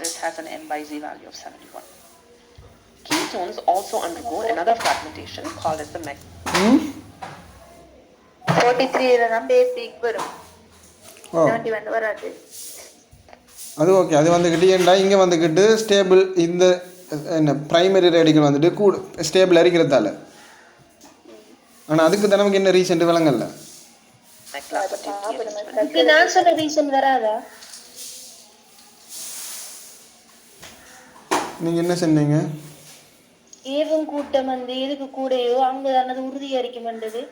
This has an M by Z value of 71. Ketones also undergo another fragmentation called as the 43 தான் பேசிக் வரும். 71 வராது. அது okay. அது வந்துக்கிட்டு ஏன்டா இங்கே வந்துக்கிட்டு stable இந்த என்ன ப்ரைமரி ரேடிக்கல் வந்துட்டு கூட ஸ்டேபிளாக இருக்கிறதால. ஆனால் அதுக்கு தான் நமக்கு என்ன ரீசன் விளங்கல. நான் சொன்ன ரீசன் வராதா? நீங்கள் என்ன சொன்னீங்க? ஏவும் கூட்டம் வந்து எதுக்கு கூடையோ அங்கே அது உறுதியாக இருக்க மாட்டது.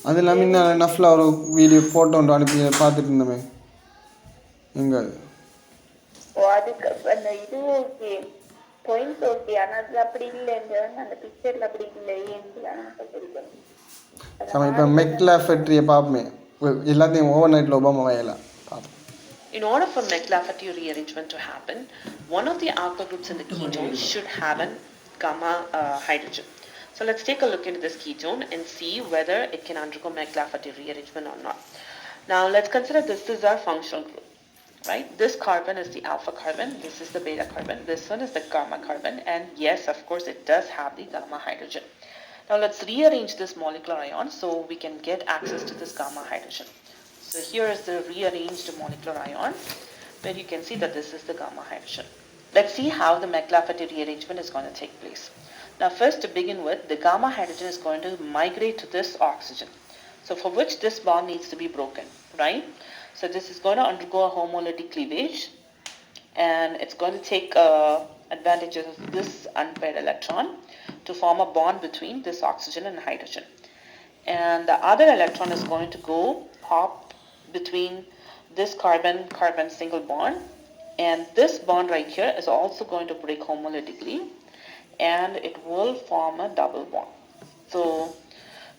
அது இல்லாமல் இன்னும் நஃப்ல ஒரு வீடியோ ஃபோட்டோ ஒன்று அனுப்பி பார்த்துட்டு இருந்தோமே எங்கே அதுக்கு அந்த இது ஓகே பாயிண்ட் ஓகே, ஆனால் அது அப்படி இல்லைங்க, அந்த பிக்சரில் அப்படி இல்லை. நம்ம இப்போ மெக்லா ஃபேக்ட்ரியை பார்ப்போமே, எல்லாத்தையும் ஓவர் நைட்டில் ஒபாமா வயலாம் பார்ப்போம். In order for McLafferty rearrangement to happen, one of the alkyl groups in the ketone should have a gamma hydrogen. So let's take a look into this ketone and see whether it can undergo McLafferty rearrangement or not. Now let's consider this is our functional group, right? This carbon is the alpha carbon, this is the beta carbon, this one is the gamma carbon, and yes, of course, it does have the gamma hydrogen. Now let's rearrange this molecular ion so we can get access to this gamma hydrogen. So here is the rearranged molecular ion, where you can see that this is the gamma hydrogen. Let's see how the McLafferty rearrangement is going to take place. Now first, to begin with, the gamma hydrogen is going to migrate to this oxygen. So for which this bond needs to be broken, right? So this is going to undergo a homolytic cleavage, and it's going to take advantage of this unpaired electron to form a bond between this oxygen and hydrogen. And the other electron is going to go hop between this carbon-carbon single bond, and this bond right here is also going to break homolytically, and it will form a double bond. So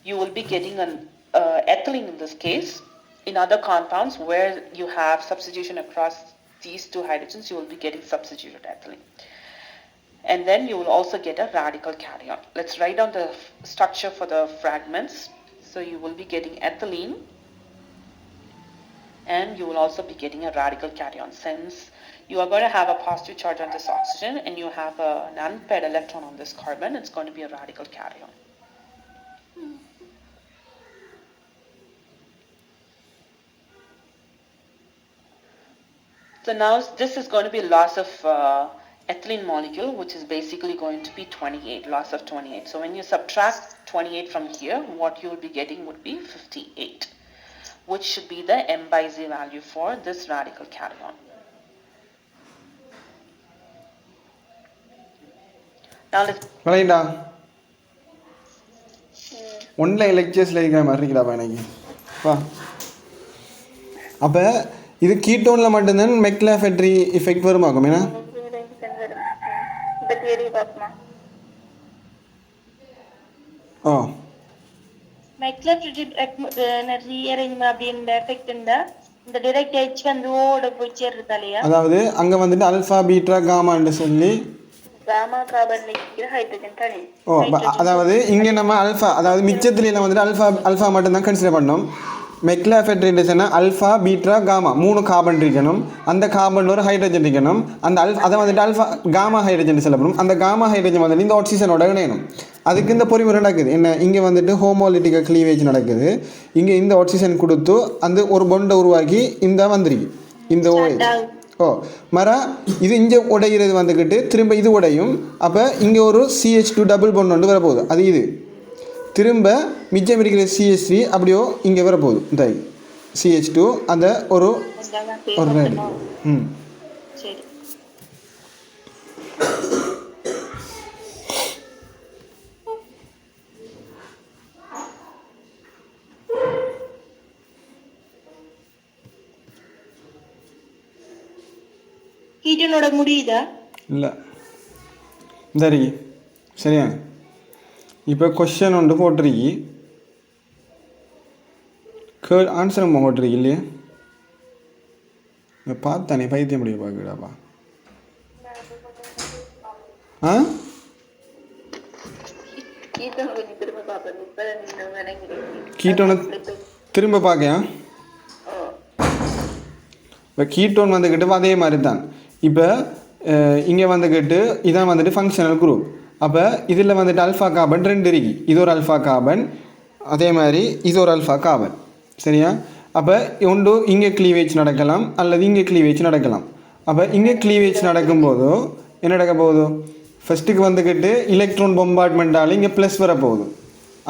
you will be getting an ethylene in this case. In other compounds where you have substitution across these two hydrogens, you will be getting substituted ethylene. And then you will also get a radical cation. Let's write down the structure for the fragments. So you will be getting ethylene, and you will also be getting a radical cation, since you are going to have a positive charge on this oxygen and you have an unpaired electron on this carbon. It's going to be a radical cation. So now this is going to be loss of ethylene molecule, which is basically going to be 28, loss of 28. So when you subtract 28 from here, what you will be getting would be 58, which should be the M/Z value for this radical cation. Now let's... வளையண்டா online லெக்சர்ஸில் இருக்கிற மாதிரி இருக்கா எனக்கு வா. அப்போ இது கீட்டோனில் மட்டும்தான் மெக்லாஃபெட்ரி எஃபெக்ட் வருமாக்கும். ஏன்னா ஓ மெக்லாஃபெட்ரி ரீஅரேஞ்ச்மெண்ட் அப்படின்ற எஃபெக்ட் இருந்தா இந்த டைரக்ட் ஹெச் வந்து ஓட போய் சேர்றது இல்லையா? அதாவது அங்கே வந்துட்டு அல்ஃபா பீட்டா காமான்னு சொல்லி காமா கார்பன் இருக்கிற ஹைட்ரஜன் தனி. ஓ அதாவது இங்கே நம்ம அல்ஃபா, அதாவது மிச்சத்துலாம் வந்துட்டு அல்ஃபா மட்டும்தான் கன்சிடர் பண்ணோம். மெக்லாஃபெட்ரி சொன்னால் அல்ஃபா பீட்டா காமா 3 கார்பன் இருக்கணும். அந்த கார்பன் ஒரு ஹைட்ரஜன் இருக்கணும். அந்த அதை வந்துட்டு அல்ஃபா காமா ஹைட்ரஜன் சொல்லப்படும். அந்த காமா ஹைட்ரஜன் வந்துட்டு இந்த ஆக்சிஜனோட இணையணும். அதுக்கு இந்த பொறிமுறை நடக்குது என்ன, இங்கே வந்துட்டு ஹோமோலிட்டிக் க்ளீவேஜ் நடக்குது. இங்கே இந்த ஆக்சிஜன் கொடுத்து அந்த ஒரு பொண்டை உருவாக்கி இந்த வந்துருக்கு இந்த OH. ஓ மர இது இங்கே உடைகிறது வந்துக்கிட்டு திரும்ப இது உடையும். அப்போ இங்கே ஒரு CH2 டபுள் பொண்ட் ஒன்று வரப்போகுது. அது இது திரும்ப மிச்சம் இருக்கிற CH3 அப்படியோ இங்கே வரப்போகுது. இந்த CH2 அந்த ஒரு ரேடி. சரி. கீட்டனோட முடியுதா? இல்லை சரி சரியா. இப்போ கொஸ்டின் ஒன்று போட்டிருக்கி, ஆன்சர் நம்ம போட்டிருக்கு இல்லையா? பார்த்தானே பைத்தியம் முடிய பார்க்கடாப்பா. ஆ கீட்டோனை திரும்ப பார்க்க. இப்போ கீட்டோன் வந்துக்கிட்டு அதே மாதிரி தான். இப்போ இங்கே வந்துக்கிட்டு இதான் வந்துட்டு ஃபங்க்ஷனல் குரூப். அப்போ இதில் வந்துட்டு அல்ஃபா கார்பன் 2 இருக்கு. இது ஒரு அல்ஃபா கார்பன், அதே மாதிரி இது ஒரு அல்ஃபா கார்பன், சரியா? அப்போ ஒன்று இங்கே க்ளீவேஜ் நடக்கலாம் அல்லது இங்கே க்ளீவேஜ் நடக்கலாம். அப்போ இங்கே க்ளீவேஜ் நடக்கும்போதோ என்ன நடக்க போகுதோ, ஃபஸ்ட்டுக்கு வந்துக்கிட்டு எலக்ட்ரான் பொம்பார்ட்மெண்ட்டால் இங்கே ப்ளஸ் வரப்போகுது.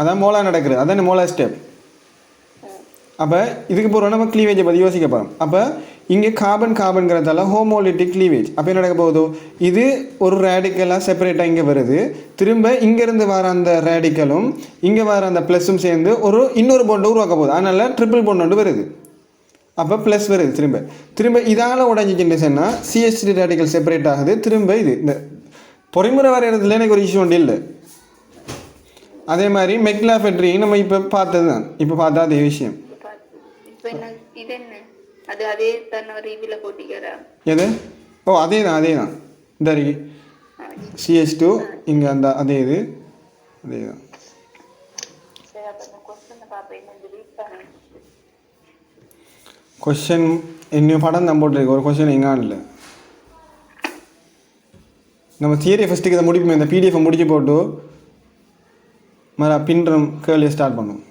அதான் மோலா நடக்கிறது, அதான் மோலா ஸ்டெப். அப்போ இதுக்கு போகிறோம் நம்ம க்ளீவேஜை பற்றி யோசிக்க போகிறோம். அப்போ இங்கே கார்பன்கிறதால ஹோமோலிட்டிக் க்ளீவேஜ். அப்போ என்ன நடக்க போகுதோ, இது ஒரு ரேடிக்கலாக செப்பரேட்டாக இங்கே வருது. திரும்ப இங்கேருந்து வர அந்த ரேடிக்கலும் இங்கே வர அந்த ப்ளஸும் சேர்ந்து இன்னொரு பொண்டை உருவாக்க போகுது. அதனால் ட்ரிபிள் பொண்ட் ஒன்று வருது. அப்போ ப்ளஸ் வருது. திரும்ப இதால் உடஞ்சிச்சுன்னு சொன்னால் CH3 ரேடிக்கல் செப்பரேட் ஆகுது. திரும்ப இது இந்த பொறிமுறை வரைகிறதுல எனக்கு ஒரு இஷ்யூ ஒன்று இல்லை. அதே மாதிரி மெக்லாஃபெட்ரி நம்ம இப்போ பார்த்தது தான். இப்போ பார்த்தா அதே விஷயம். அது அதே தான் ஒரு இதுல போட்டிக்கிறா. எது? ஓ அதே தான் இந்த இருக்கு CH2 இங்கே அந்த அதே இது அதே தான். சரி, அப்ப இந்த கொஸ்டின் பாப்பேன், என்ன ரீட் பண்ணேன். கொஷின் இன்னும் படம் தான் போட்டிருக்கு, ஒரு கொஷின் எங்கே இல்லை. நம்ம தியரியை ஃபஸ்ட்டுக்கு இதை முடிப்போம், இந்த PDF முடிச்சு போட்டு பின்றம் கேள்வியை ஸ்டார்ட் பண்ணுவோம்.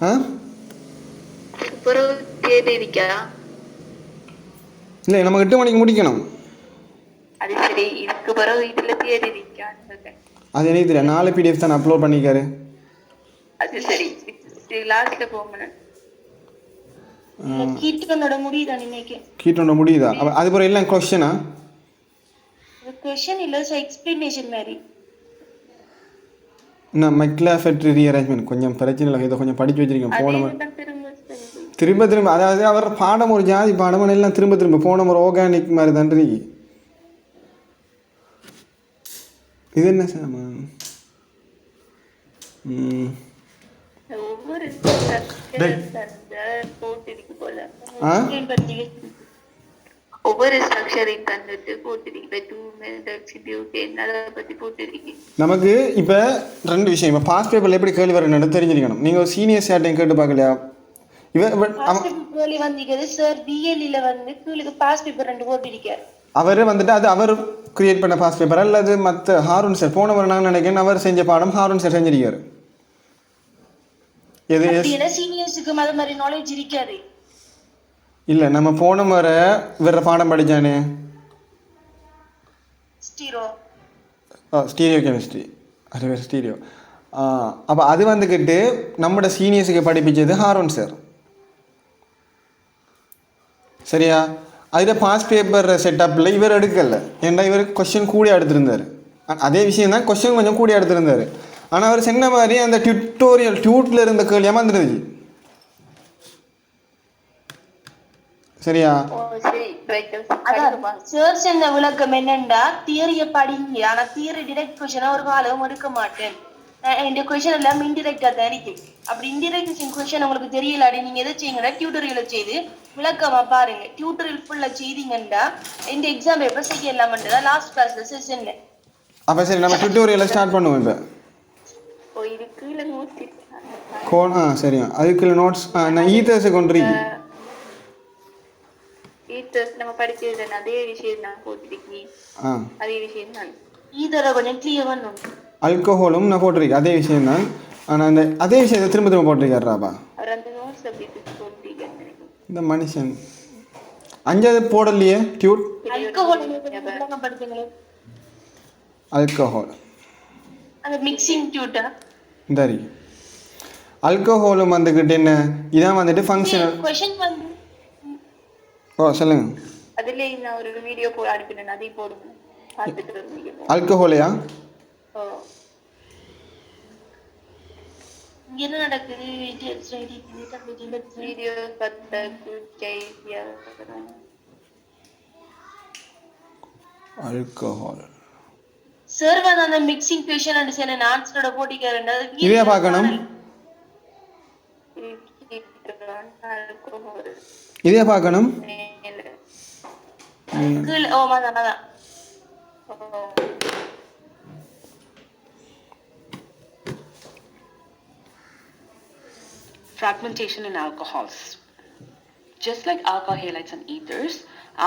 ஆ இல்லை நம்ம 8 மணிக்கு முடிக்கணும். அது சரி, இதுக்கு பிறகு இதுல தியரி இருக்கான்னு. அது எனக்கு தெரியல, 4 PDF தான் அப்லோட் பண்ணிக்காரு. அது சரி, லாஸ்ட்ல போகணும். கீட்டனோட முடியுதா நினைக்கிறேன். கீட்டோட முடியுதா? அது பிறகு எல்லாம் கொஸ்டினா? கொஸ்டின் இல்ல, எக்ஸ்பிளனேஷன் மாதிரி. நான் மெக்லாஃபெட்ரி ரீஅரேஞ்ச்மெண்ட் கொஞ்சம் பிரச்சனை இல்லை, இதை கொஞ்சம் படித்து வச்சிருக்கேன். போன திரும்ப அதாவது அவர் பாடம் ஒரு ஜாதி பாடம் எல்லாம் திரும்ப போன ஒரு ஆர்கானிக் மாதிரி தன்றி. இது என்ன சார்? ஒவ்வொரு ஸ்ட்ரக்சரையும் தந்துட்டு போட்டிருக்கு. நமக்கு இப்போ 2 விஷயம். இப்போ பாஸ் பேப்பரில் எப்படி கேள்வி வரணும்னு தெரிஞ்சிருக்கணும். நீங்கள் ஒரு சீனியர் சார்ட்டையும் கேட்டு பார்க்கலையா? அவர் வந்துட்டு அது அவர் கிரியேட் பண்ண பாஸ் பேப்பர் அல்லது மற்ற ஹாரூன் சார் போன ஒரு நான் நினைக்கிறேன் அவர் செஞ்ச பாடம் ஹாரூன் சார் செஞ்சிருக்காரு. எது சீனியர்ஸுக்கு அது மாதிரி நாலேஜ் இருக்காது. இல்லை நம்ம போன முறை வேற பாடம் படித்தானே, ஸ்டீரியோ கெமிஸ்ட்ரி, அது வேறு ஸ்டீரியோ. அப்போ அது வந்துக்கிட்டு நம்மளோட சீனியர்ஸுக்கு படிப்பிச்சது ஹாரூன் சார். சரியா? அதில் பாஸ் பேப்பர் செட்டப்பில் இவர் எடுக்கலை, ஏன்னா இவர் கொஸ்டின் கூட எடுத்திருந்தார். அதே விஷயம் தான், கொஸ்டின் கொஞ்சம் கூட எடுத்திருந்தார். ஆனால் அவர் சொன்ன மாதிரி அந்த டியூட்டில் இருந்த கேள்வி ஏமாந்துருச்சு. சரியா? விளக்கம் என்னண்டா, தியரிய படிங்க, ஆனா தியரி டிரெக்ட் கொஸ்டினா ஒரு காலம் எடுக்க மாட்டேன். இந்த கொஸ்டின் எல்லாம் இன்டிரெக்டா தான் இருக்கு. அப்படி இன்டிரெக்ட் கொஸ்டின் உங்களுக்கு தெரியல, நீங்க எதை செய்யுங்கன்னா டியூட்டோரியலை செய்து விளக்கமா பாருங்க. டியூட்டோரியல் ஃபுல்லா செய்தீங்கன்னா இந்த எக்ஸாம் பேப்பர் செய்யலாம்ன்றதா லாஸ்ட் கிளாஸ்ல செஷன்ல. அப்ப சரி, நம்ம டியூட்டோரியலை ஸ்டார்ட் பண்ணுவோம். இப்போ இது கீழ நோட்ஸ் சரியா? அதுக்குள்ள நோட்ஸ் நான் ஈதர்ஸ் கொண்டிருக்கேன். ஈதர்ஸ் நம்ம படிச்சது அதே விஷயம் தான் போட்டுருக்கீங்க. அதே விஷயம் தான். ஈதரை கொஞ்சம் கிளியர் பண்ணணும். ஆல்கஹாலும் நான் போட்டிருக்கேன், அதே விஷயம் தான். ஆனால் அந்த அதே விஷயத்தை திரும்ப போட்டிருக்காருப்பா இந்த மனுஷன். 5வது போடலையே டியூட். ஆல்கஹால் அந்த மிக்சிங் டியூட்டா சரி. ஆல்கஹாலும் வந்துக்கிட்டு என்ன இதான் வந்துட்டு ஃபங்க்ஷனல். சொல்லுங்க. அதுல நான் ஒரு வீடியோ போய் அனுப்பினேன், அதை போடுங்க பார்த்துட்டு. ஆல்கஹாலையா? என்ன நடக்குது? வீடியோ ஆல்கஹால் சார் வந்து அந்த மிக்சிங் பேஷன் அண்ட் சேன ஆன்சரோட போட்டிக்காரங்க இதே பார்க்கணும். இதே பார்க்கணும். ஓ மாதானா Fragmentation in alcohols. Just like alkyl halides and ethers,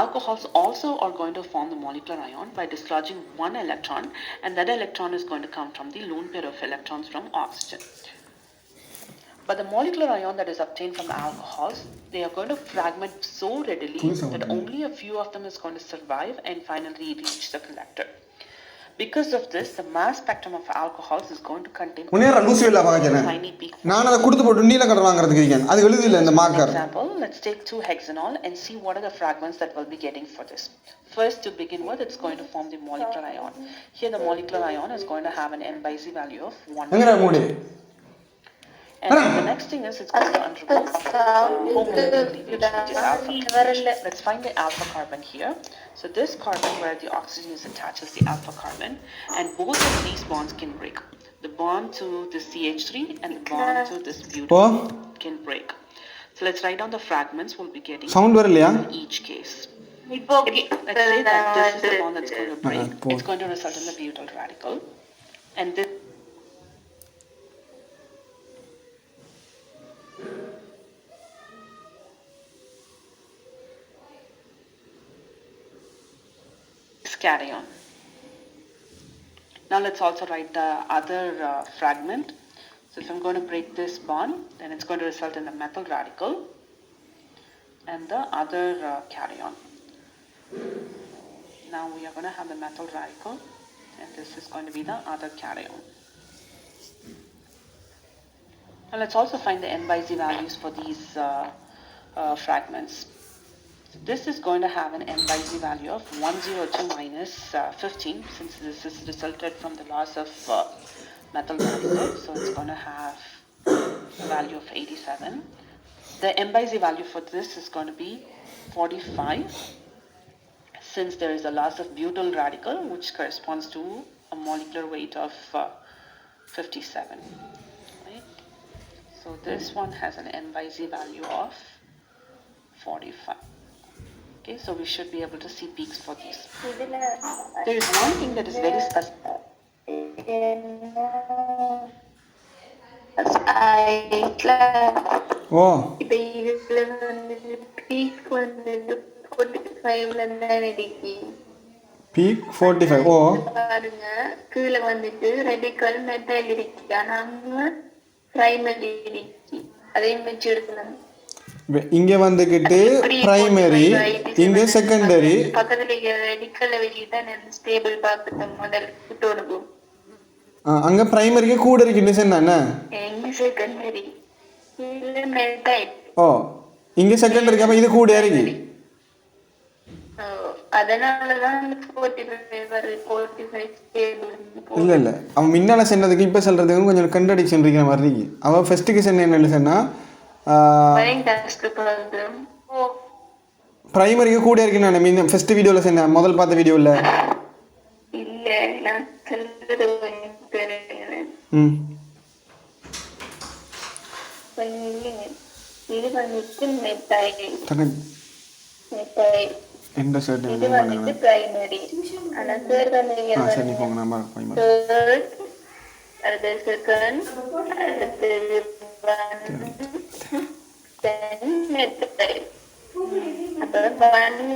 alcohols also are going to form the molecular ion by dislodging one electron, and that electron is going to come from the lone pair of electrons from oxygen. But the molecular ion that is obtained from alcohols, they are going to fragment so readily that only a few of them is going to survive and finally reach the collector. Because of this, the mass spectrum of alcohols is going to contain tiny peaks. For example, let's take 2-hexanol and see what are the fragments that we'll be getting for this. First, to begin with, it's going to form the molecular ion. Here, the molecular ion is going to have an M/Z value of 1. And the next thing is it's going to undergo homolecular cleavage, which is alpha cleavage. Let's find the alpha carbon here. So this carbon where the oxygen is attached is the alpha carbon, and both of these bonds can break. The bond to the CH3 and the bond to this butane can break. So let's write down the fragments we'll be getting sound வரலையா? in each case. இப்போ okay Let's say that this is the bond that's going to break. It's going to result in the butyl radical. And this cation. Now let's also write the other fragment. So if I'm going to break this bond, then it's going to result in a methyl radical and the other cation. Now we are going to have the methyl radical and this is going to be the other cation. Now let's also find the n by z values for these fragments. So this is going to have an n by z value of 102 minus 15 since this is resulted from the loss of methyl radical. So it's going to have a value of 87. The n by z value for this is going to be 45 since there is a loss of butyl radical which corresponds to a molecular weight of 57. Right? So this one has an n by z value of 45. Okay, so we should be able to see peaks for these. There is one thing that is very specific. ஓ இப்போ இதுல வந்து peak வந்து 45ல தான் இருக்கு. Peak 45. ஓ பாருங்க கீழே வந்துட்டு radical மெத்தல் இருக்கு. ஆனா அங்க பிரைமரி இருக்கு. அதே வச்சு எடுக்கலாம். இங்க வந்துகிட்டு பிரைமரி, இங்க செகண்டரி. பக்கத்துல ரெடிக்கல்ல வச்சுட்டா நான் ஸ்டேபிள் பார்க்கணும் முதல்ல போட்டுடுவோம். அங்க பிரைமரிக்கு கூட இருக்கு சொன்னானே. எங்க செகண்டரி இல்ல மெத்தல். ஓ இங்க செகண்டரிக்கு அப்ப இது கூட இருக்கு. அதனாலதான் 45 வருது. 45 ஸ்டேபிள். இல்ல அவன் முன்னால சொன்னதுக்கு இப்ப சொல்றதுக்கு கொஞ்சம் கண்ட்ரடிக்ஷன் இருக்கிற மாதிரி இருக்கு. அவன் ஃபர்ஸ்ட்டுக்கு சொன்ன என்னன்னு சொன்னா பிரைமரிக்கு கூட இருக்கு. நான் மீன் ஃபர்ஸ்ட் வீடியோல சொன்னேன், முதல் பார்த்த வீடியோல. இல்ல நான் சொல்றது இது வந்துட்டு மெத்தைல் எந்த சைடு இது வந்துட்டு பிரைமரி. ஆனா தேர்ட் வந்து சரி போங்க நம்ம பிரைமரி தேர்ட் அடுத்து செகண்ட் அடுத்து then மெத்தைல். அப்ப பிரைமரி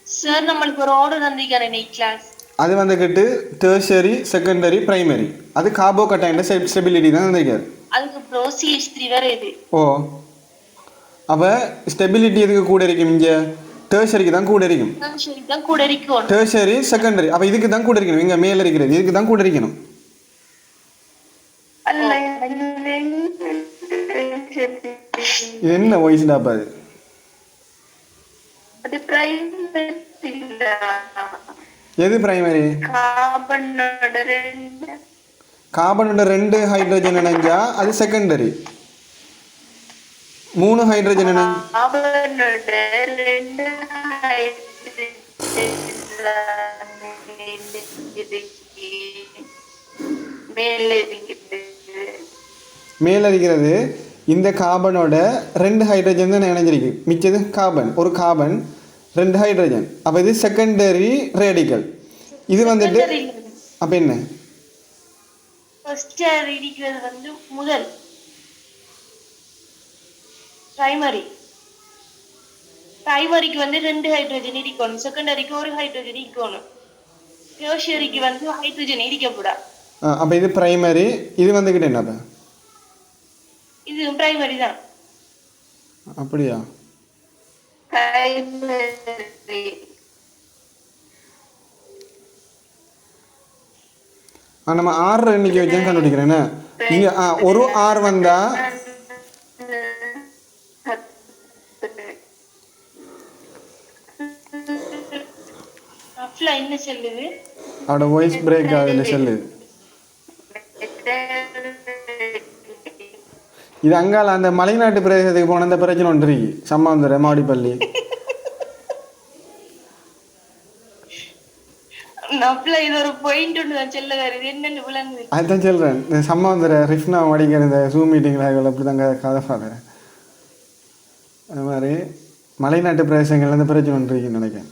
சார் நம்மளுக்கு ஒரு ஆர்டர் தந்திருக்காரு இன்னைக்கு கிளாஸ். அது வந்துக்கிட்டு டெர்ஷரி, செகண்டரி, பிரைமரி. அது கார்போகேட்டைன் ஸ்டெபிலிட்டி தான் வந்திருக்காரு. அதுக்கு ப்ரோ CH3 வேற இது. ஓ அப்போ ஸ்டெபிலிட்டி எதுக்கு கூட இருக்கும்? இங்கே டெர்ஷரிக்கு தான் கூட இருக்கும். டெர்ஷரி தான் கூட இருக்கும். Tertiary, secondary. அப்போ இதுக்கு தான் கூட இருக்கணும். இங்கே மேலே இருக்கிறது இதுக்கு தான் கூட இருக்கணும். இது என்ன வாய்ஸ் டாப்பா அது? அது பிரைமரி இல்ல. எது பிரைமரி? கார்பனோட 2 ஹைட்ரஜன் இணைஞ்சா அது செகண்டரி. 3 ஹைட்ரஜன் மேல இருக்கிறது. இந்த கார்பனோட 2 ஹைட்ரஜன் தான் இணைஞ்சிருக்கு. மிச்சது கார்பன், ஒரு கார்பன் 2 ஹைட்ரஜன். அப்போ இது செகண்டரி ரேடிக்கல். இது வந்துட்டு அப்போ என்ன? ஃபர்ஸ்ட் இருக்கிறது வந்து முதல் பிரைமரி. பிரைமரிக்கு வந்து 2 ஹைட்ரஜன் இருக்கணும், செகண்டரிக்கு 1 ஹைட்ரஜன் இருக்கணும், டெர்ஷரிக்கு வந்து ஹைட்ரஜன் இருக்கக்கூடாது. அப்போ இது பிரைமரி. இது வந்துக்கிட்டு என்னப்பா? இது பிரைமரி தான். அப்படியா? நம்ம 6 எண்ணிக்கை வச்சு கண்டுபிடிக்கிறேன்னு. இங்க ஒரு 6 வந்தா என்ன சொல்லுது? அவட வாய்ஸ் பிரேக் ஆகுதுன்னு சொல்லுது. இது அங்கால அந்த மலைநாட்டு பிரதேசத்துக்கு போன அந்த பிரச்சனை ஒன்று இருக்கு. சம்மாந்துரை, மாடிப்பள்ளி. நப்ல இது ஒரு பாயிண்ட் ஒன்று தான் செல்ல வருது என்னன்னு விளங்குது. அதுதான் சொல்கிறேன். இந்த சம்பவம் ரிஃப்னா அடிக்கிற இந்த ஜூம் மீட்டிங்கில் அப்படி தாங்க கதை பார்க்குறேன். அது மாதிரி மலைநாட்டு பிரதேசங்கள்ல இருந்து பிரச்சனை இருக்குன்னு நினைக்கிறேன்.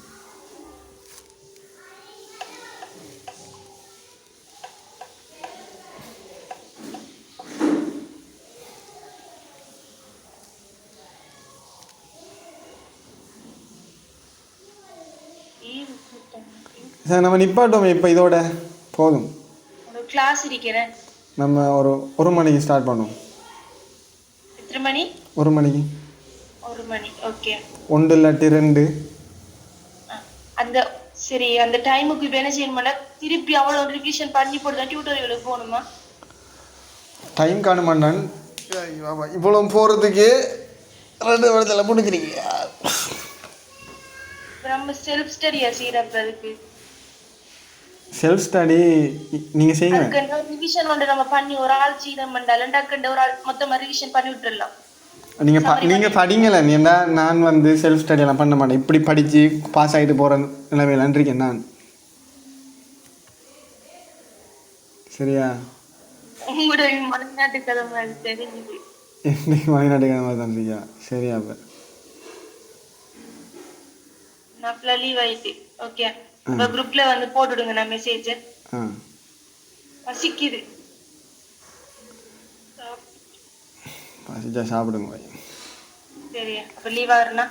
சார் நம்ம நிப்பாட்டோமே இப்போ இதோட போதும். கிளாஸ் இருக்கிறேன். நம்ம ஒரு மணிக்கு ஸ்டார்ட் பண்ணுவோம். எத்தனை மணி? 1 மணிக்கு. 1 மணி. ஓகே. 1 இல்லாட்டி 2. அந்த சரி அந்த டைமுக்கு இப்போ என்ன செய்யணும்னா திருப்பி அவ்வளோ ரிவிஷன் பண்ணி போட்டு தான் டியூட்டோரியலுக்கு போகணுமா? டைம் காணுமாண்டான் இவ்வளோ போகிறதுக்கு 2 வருடத்தில் முடிஞ்சிருக்கீங்க. நம்ம செல்ஃப் ஸ்டடியா செய்யறதுக்கு செல்ஃப் ஸ்டடி நீங்கள் செய்யுங்க. ரிவிஷன் வந்து நம்ம பண்ணி ஒரு ஆள் செய்யணும் பண்ணாலும் டக்குன்னு ஒரு ஆள் மொத்தமாக ரிவிஷன் பண்ணி விட்டுடலாம். நீங்கள் படிங்கலை. ஏன்னா நான் வந்து செல்ஃப் ஸ்டடியெல்லாம் பண்ண மாட்டேன். இப்படி படித்து பாஸ் ஆகிட்டு போகிற நிலைமையிலான் இருக்கேன் நான். சரியா? உங்களோட மலைநாட்டு கதை மாதிரி தெரிஞ்சுது. என்னைக்கு மலைநாட்டு கதை மாதிரி தான் இருக்கியா? சரியா? அப்போ நான் லீவ் ஆயிட்டு ஓகே இப்போ குரூப்ல வந்து போட்டுடுங்க நான் மெசேஜ். பசிக்குது. பசிச்சா சாப்பிடுங்க. சரி அப்போ லீவ் ஆகுறேன்னா